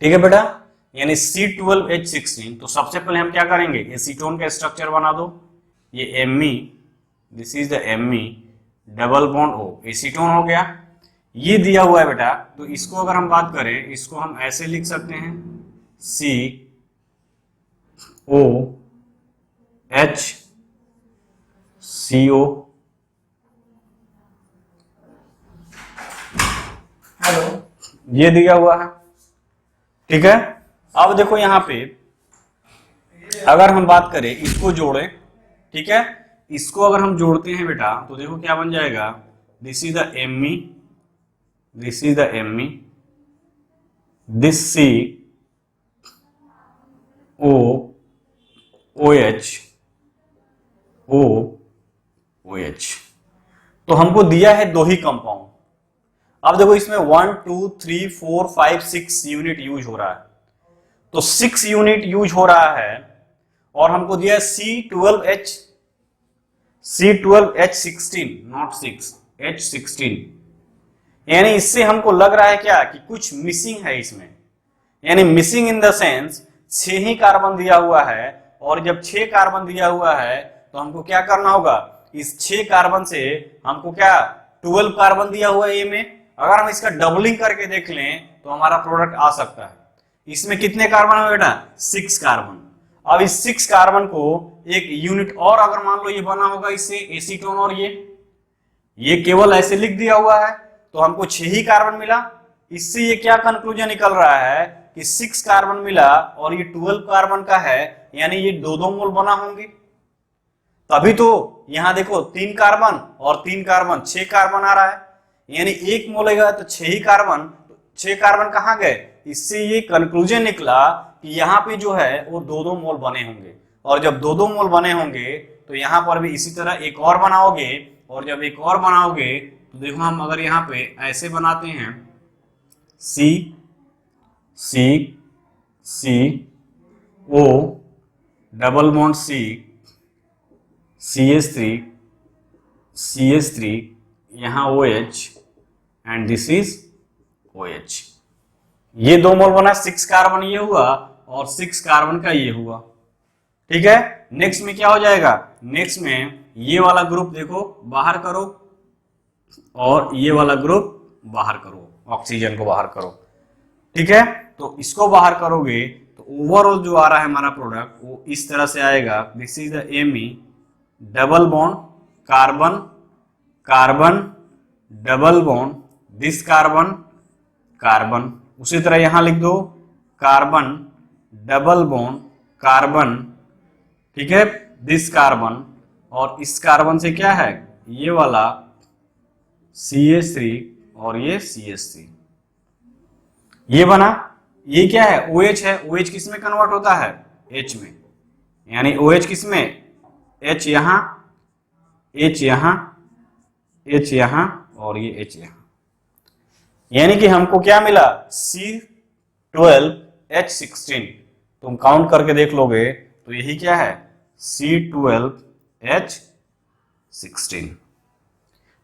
ठीक है बेटा, यानी C12H16। तो सबसे पहले हम क्या करेंगे, एसीटोन का स्ट्रक्चर बना दो। ये Me, this is the Me, double bond O, acetone हो गया। ये दिया हुआ है बेटा, तो इसको अगर हम बात करें, इसको हम ऐसे लिख सकते हैं COHCO। हेलो, ये दिया हुआ है। ठीक है, अब देखो यहां पे अगर हम बात करें, इसको जोड़े। ठीक है, इसको अगर हम जोड़ते हैं बेटा, तो देखो क्या बन जाएगा, this is the Me, this is the Me, this COOH। तो हमको दिया है दो ही कंपाउंड। अब देखो इसमें 1 2 3 4 5 6 यूनिट यूज हो रहा है, तो 6 यूनिट यूज हो रहा है, और हमको दिया है C12H16, नॉट 6, H16। यानी इससे हमको लग रहा है क्या कि कुछ मिसिंग है इसमें, यानी missing in the sense 6 he carbon दिया हुआ है, और जब 6 कार्बन दिया हुआ है तो हमको क्या करना होगा, इस 6 कार्बन से हमको क्या 12 कार्बन दिया हुआ है ए में, अगर हम इसका डबलिंग करके देख लें तो हमारा प्रोडक्ट आ सकता है। इसमें कितने कार्बन है बेटा, 6 कार्बन। अब इस 6 कार्बन को एक यूनिट और अगर मान लो ये बना होगा इससे एसीटोन, और ये केवल ऐसे लिख दिया हुआ है, तो हमको 6 ही कार्बन मिला। इससे ये क्या कंक्लूजन निकल रहा है कि 6 कार्बन मिला और ये 12 कार्बन का है, यानी ये 2-2 मोल बना होंगे। तभी तो यहां देखो 3 कार्बन और 3 कार्बन, 6 कार्बन आ रहा है, यानी 1 मोल है तो 6 ही कार्बन, 6 कार्बन कहां गए। इससे ये कंक्लूजन निकला कि यहाँ पे जो है वो 2-2 मोल बने होंगे, और जब 2-2 मोल बने होंगे तो यहाँ पर भी इसी तरह एक और बनाओगे, और जब एक और बनाओगे तो देखो हम अगर यहाँ पे ऐसे बनाते हैं CO डबल बॉन्ड CH3 यहाँ OH, and this is OH। ये 2 मोल बना, 6 कार्बन ये हुआ और 6 कार्बन का ये हुआ। ठीक है, नेक्स्ट में क्या हो जाएगा, नेक्स्ट में ये वाला ग्रुप देखो बाहर करो, और ये वाला ग्रुप बाहर करो, ऑक्सीजन को बाहर करो। ठीक है, तो इसको बाहर करोगे तो ओवरऑल जो आ रहा है हमारा प्रोडक्ट वो इस तरह से आएगा, this is the Me, double bond carbon carbon, double bond this carbon carbon. उसी तरह यहां लिख दो कार्बन डबल बॉन्ड कार्बन, ठीक है, दिस कार्बन, और इस कार्बन से क्या है ये वाला CH3 और ये CH3, ये बना। ये क्या है OH है, OH किस में कन्वर्ट होता है, H में, यानी OH किस में, H यहां, H यहां, H यहां, और ये H यहां, यानी कि हमको क्या मिला C12H16। तुम काउंट करके देख लोगे तो यही क्या है C12H16।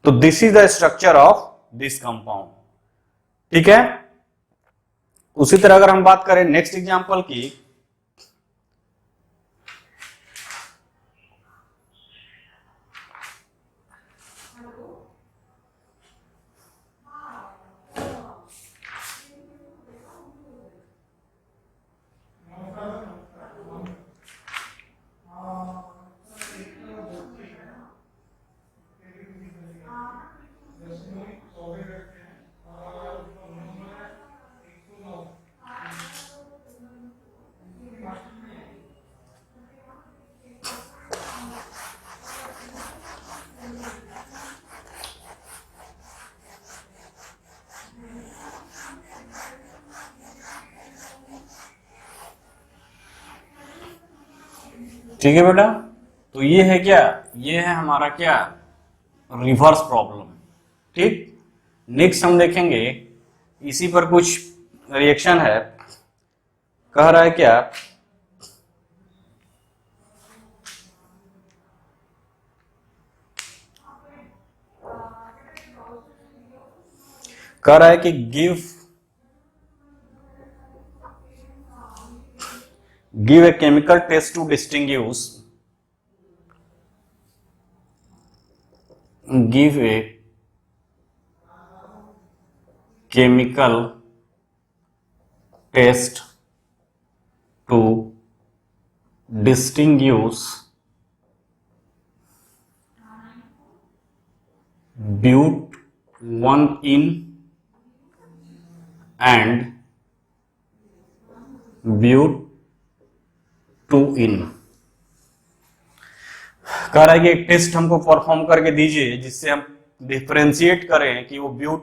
तो this is the structure of this compound. ठीक है, उसी तरह अगर हम बात करें नेक्स्ट एग्जांपल की, ठीक है बेटा, तो ये है क्या, ये है हमारा क्या, रिवर्स प्रॉब्लम। ठीक, नेक्स्ट हम देखेंगे, इसी पर कुछ रिएक्शन है। कह रहा है क्या, कह रहा है कि give a chemical test to distinguish, give a chemical test to distinguish but 1 in and but 2 in। कह रहा है कि एक टेस्ट हमको परफॉर्म करके दीजिए जिससे हम डिफरेंशिएट करें कि वो ब्यूट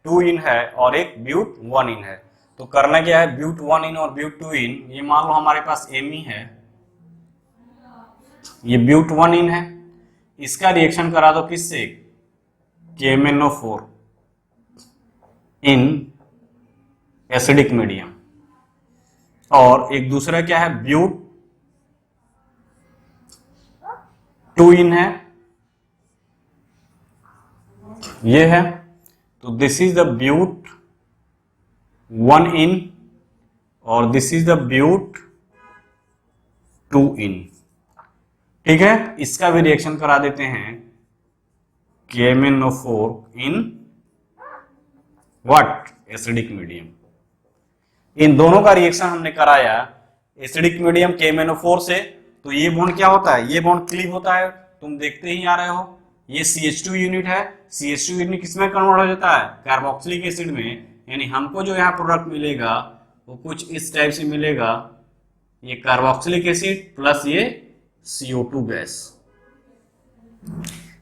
2 in है और एक ब्यूट 1 in है। तो करना क्या है, ब्यूट 1 in और ब्यूट 2 in, ये मान लो हमारे पास Me है, ये ब्यूट 1 in है, इसका रिएक्शन करा दो किससे, KMnO4 इन एसिडिक मीडियम। और एक दूसरा क्या है, ब्यूट 2 in है, ये है, तो this is the but 1 in और this is the but 2 in। ठीक है, इसका भी रिएक्शन करा देते हैं, KMnO4 in what, acidic medium. इन दोनों का रिएक्शन हमने कराया एसिडिक मीडियम KMnO4 से, तो ये बॉन्ड क्या होता है, ये बॉन्ड क्लीव होता है, तुम देखते ही आ रहे हो। ये CH2 यूनिट है, CH2 यूनिट किसमें कन्वर्ट हो जाता है, कार्बोक्सिलिक एसिड में। यानी हमको जो यहाँ प्रोडक्ट मिलेगा वो कुछ इस टाइप से मिलेगा, ये कार्बोक्सिलिक एसिड प्लस ये CO2 गैस।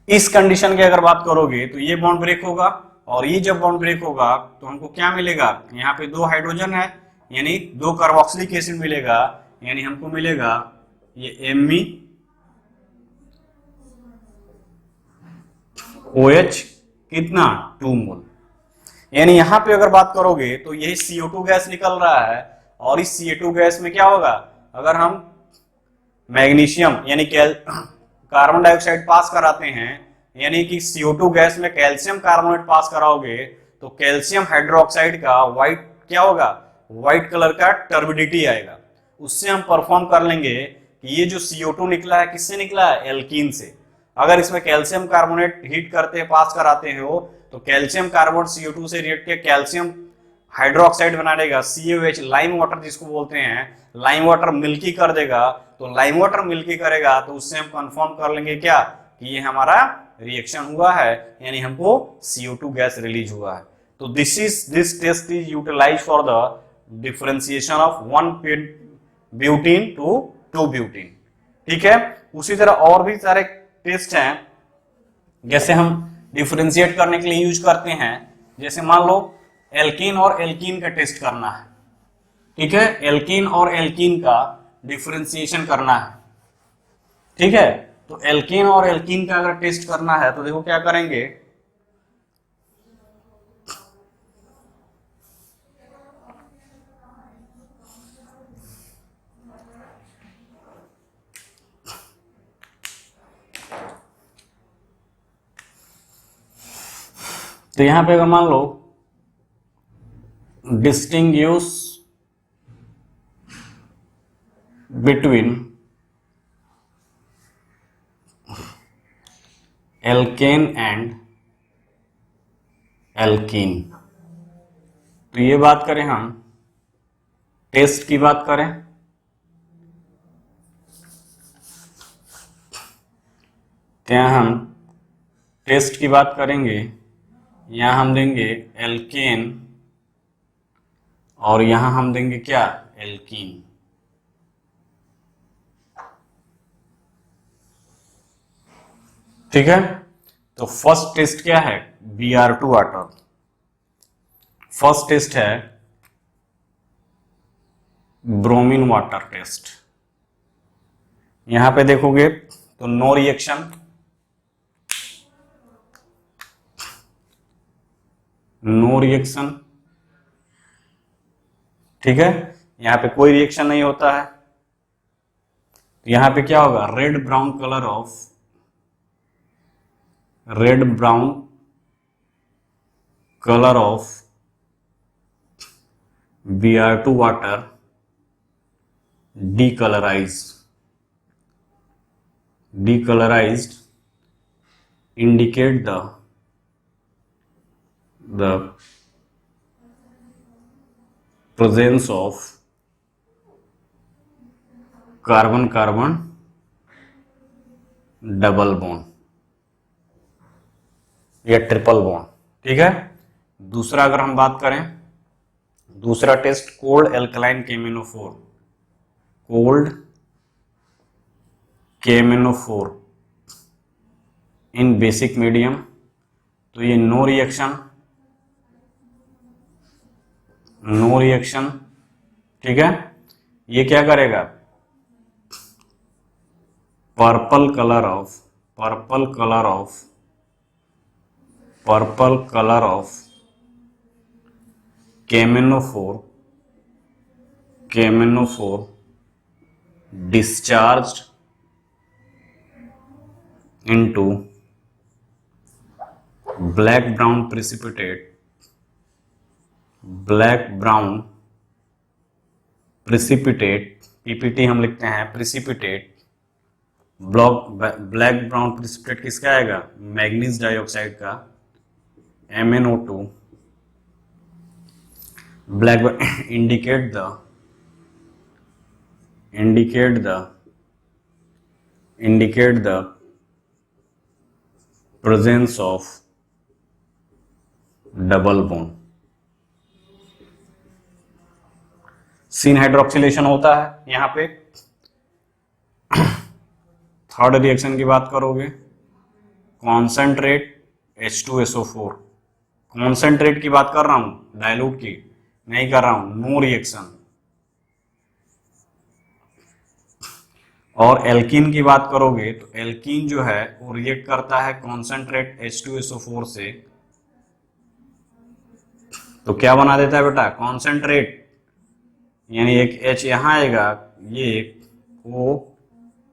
इस कंडीशन की अगर बात करोगे तो ये बॉन्ड ब्रेक होगा, और ये जब बॉन्ड ब्रेक होगा तो हमको क्या मिलेगा, यहाँ पे 2 हाइड्रोजन है यानी 2 कार्बोक्सिलिक एसिड मिलेगा, यानी हमको मिलेगा ये Me OH कितना 2 मोल। यानी यहां पे अगर बात करोगे तो यही CO2 गैस निकल रहा है, और इस CO2 गैस में क्या होगा, अगर हम मैग्नीशियम यानी कार्बन डाइऑक्साइड पास कराते हैं, यानी कि CO2 गैस में कैल्शियम कार्बोनेट पास कराओगे तो कैल्शियम हाइड्रोक्साइड का व्हाइट क्या होगा, व्हाइट कलर का टर्बिडिटी आएगा। उससे हम परफॉर्म कर लेंगे कि ये जो CO2 निकला है किससे निकला है, एल्कीन से। अगर इसमें कैल्शियम कार्बोनेट हीट करते हैं, पास कराते हो, तो कैल्शियम कार्बोनेट CO2 से रिएक्ट के कैल्शियम हाइड्रोक्साइड बना देगा, CaOH, लाइम वाटर जिसको बोलते हैं, लाइम वाटर मिल्की कर देगा। तो लाइम वाटर मिल्की करेगा तो उससे हम कंफर्म कर लेंगे क्या, कि ये हमारा रिएक्शन हुआ है, यानी हमको CO2 गैस रिलीज हुआ है। तो this test is utilise for the differentiation of 1 butene to 2 butene. ठीक है, उसी तरह और भी सारे टेस्ट हैं जैसे हम डिफरेंशिएट करने के लिए यूज करते हैं। जैसे मान लो एल्कीन और एल्कीन का टेस्ट करना है, ठीक है, एल्कीन और एल्कीन का डिफरेंशिएशन करना है। ठीक है, तो एल्कीन और एल्कीन का अगर टेस्ट करना है तो देखो क्या करेंगे, तो यहां पे अगर मान लो distinguish between alkane and alkene, तो ये बात करें हम टेस्ट की बात करें, तो यहां हम टेस्ट की बात करेंगे, यहां हम देंगे एल्केन और यहां हम देंगे क्या, एल्कीन। ठीक है, तो फर्स्ट टेस्ट क्या है, Br2 वाटर। फर्स्ट टेस्ट है ब्रोमीन वाटर टेस्ट, यहां पे देखोगे तो नो रिएक्शन, नो रिएक्शन, ठीक है, यहां पे कोई रिएक्शन नहीं होता है। तो यहां पे क्या होगा, red brown colour of, red brown colour of Br2 water decolorized indicate the presence of carbon carbon double bond या ट्रिपल बॉन्ड, ठीक है। दूसरा अगर हम बात करें, दूसरा टेस्ट कोल्ड एल्कलाइन केमिनोफोर, कोल्ड केमिनोफोर इन बेसिक मीडियम, तो ये नो रिएक्शन, नो रिएक्शन, ठीक है। ये क्या करेगा, purple colour off, purple colour off, purple colour off chromophore, chromophore discharged into black brown precipitate, black brown precipitate, PPT हम लिखते हैं precipitate, ब्लैक ब्राउन प्रिसिपिटेट किसका आएगा, मैग्नीज डाइऑक्साइड का, MnO2, black indicate the presence of double bond. Syn hydroxylation होता है यहां पे। थर्ड रिएक्शन की बात करोगे, कॉन्सेंट्रेट H2SO4, कॉन्सेंट्रेट की बात कर रहा हूं, डाइल्यूट की नहीं कर रहा हूं, नो रिएक्शन। और एल्कीन की बात करोगे तो एल्कीन जो है वो रिएक्ट करता है कॉन्सेंट्रेट H2SO4 से, तो क्या बना देता है बेटा, कॉन्सेंट्रेट, यानी एक H यहां आएगा, ये एक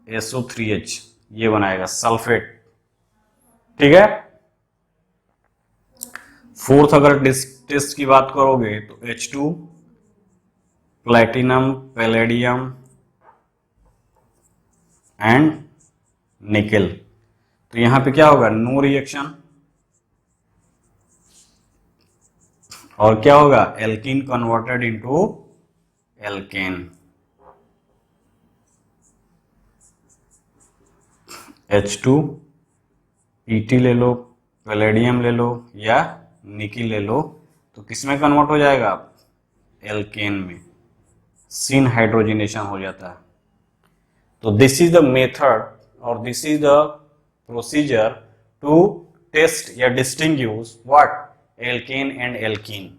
OSO3H ये बनाएगा सल्फेट, ठीक है। फोर्थ अगर टेस्ट की बात करोगे तो H2 platinum, palladium and nickel, तो यहां पे क्या होगा, नो रिएक्शन, और क्या होगा, alkene converted into alkane, H2 ET ले लो, पैलेडियम ले लो या निकिल ले लो, तो किसमें कन्वर्ट हो जाएगा, एल्केन में, सीन हाइड्रोजनेशन हो जाता है। तो दिस इज द मेथड और this is the procedure to test या distinguish what, alkane and alkene.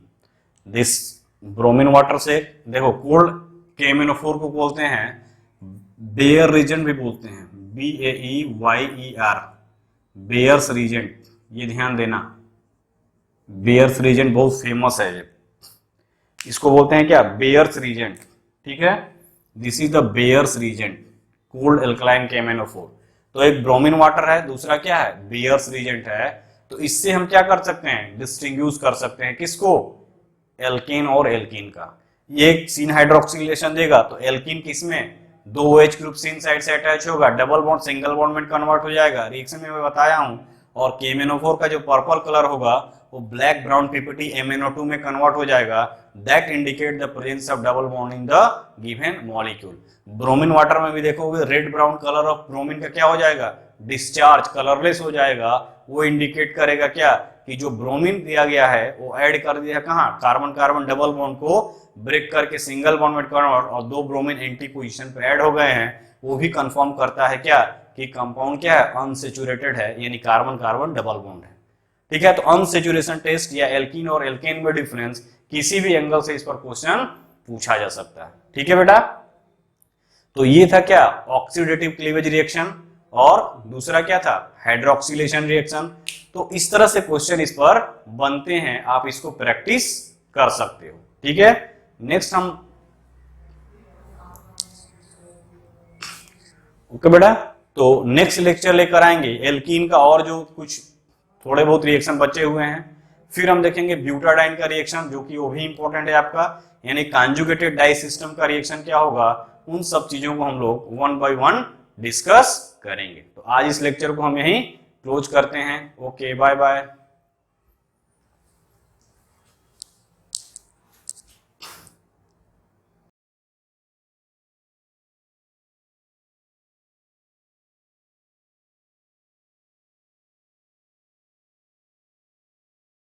This bromine water से देखो, कोल्ड केमिनोफोर को बोलते हैं बेयर रीजन भी बोलते हैं, BAEYER, बेयर्स रीजन, ये ध्यान देना, बेयर्स रीजन बहुत फेमस है, इसको बोलते हैं क्या, बेयर्स रीजन, ठीक है। This is the Baeyer's reagent, cold alkaline chromophore. तो एक ब्रोमीन वाटर है, दूसरा क्या है, बेयर्स रीजेंट है। तो इससे हम क्या कर सकते हैं, डिस्टिंग्विश कर सकते हैं किसको, एल्केन और एल्कीन का। ये सीन हाइड्रोक्सिलेशन देगा तो एल्कीन किसमें, दो OH ग्रुप सीन साइड से अटैच होगा, डबल बॉन्ड सिंगल बॉन्ड में कन्वर्ट हो जाएगा, रिएक्शन में मैं बताया हूं। और केमिनोफोर का जो पर्पल कलर होगा वो ब्लैक ब्राउन PPT MnO2 में कन्वर्ट हो जाएगा, that indicate the presence of double bond in the given molecule. Bromine water में भी देखोगे red brown colour of bromine का क्या हो जाएगा, डिस्चार्ज, कलरलेस हो जाएगा, वो इंडिकेट करेगा क्या, कि जो ब्रोमीन दिया गया है वो ऐड कर दिया कहां, कार्बन कार्बन डबल बॉन्ड को ब्रेक करके सिंगल बॉन्ड में कन्वर्ट, और दो ब्रोमीन एंटी पोजीशन पे ऐड हो गए हैं, वो भी कंफर्म करता है क्या, कि कंपाउंड क्या है, अनसेचुरेटेड है, यानी कार्बन कार्बन डबल बॉन्ड है, ठीक है। तो अनसेचुरेशन टेस्ट या एल्कीन और एल्केन में डिफरेंस किसी भी एंगल से इस पर क्वेश्चन पूछा जा सकता है, ठीक है बेटा। तो ये था क्या, ऑक्सीडेटिव क्लीवेज रिएक्शन, और दूसरा क्या था, हाइड्रोक्सिलेशन रिएक्शन। तो इस तरह से क्वेश्चन इस पर बनते हैं, आप इसको प्रैक्टिस कर सकते हो। ठीक है, नेक्स्ट हम, ओके बेटा, तो नेक्स्ट लेक्चर लेकर आएंगे एल्कीन का, और जो कुछ थोड़े बहुत रिएक्शन बचे हुए हैं। फिर हम देखेंगे ब्यूटाडाइन का रिएक्शन, जो कि वो भी इंपॉर्टेंट है आपका, यानी कॉन्जुगेटेड डाई सिस्टम का रिएक्शन क्या होगा, उन सब चीजों को हम लोग 1 by 1 डिस्कस करेंगे। तो आज इस लेक्चर को हम यहीं क्लोज करते हैं। Okay, bye bye.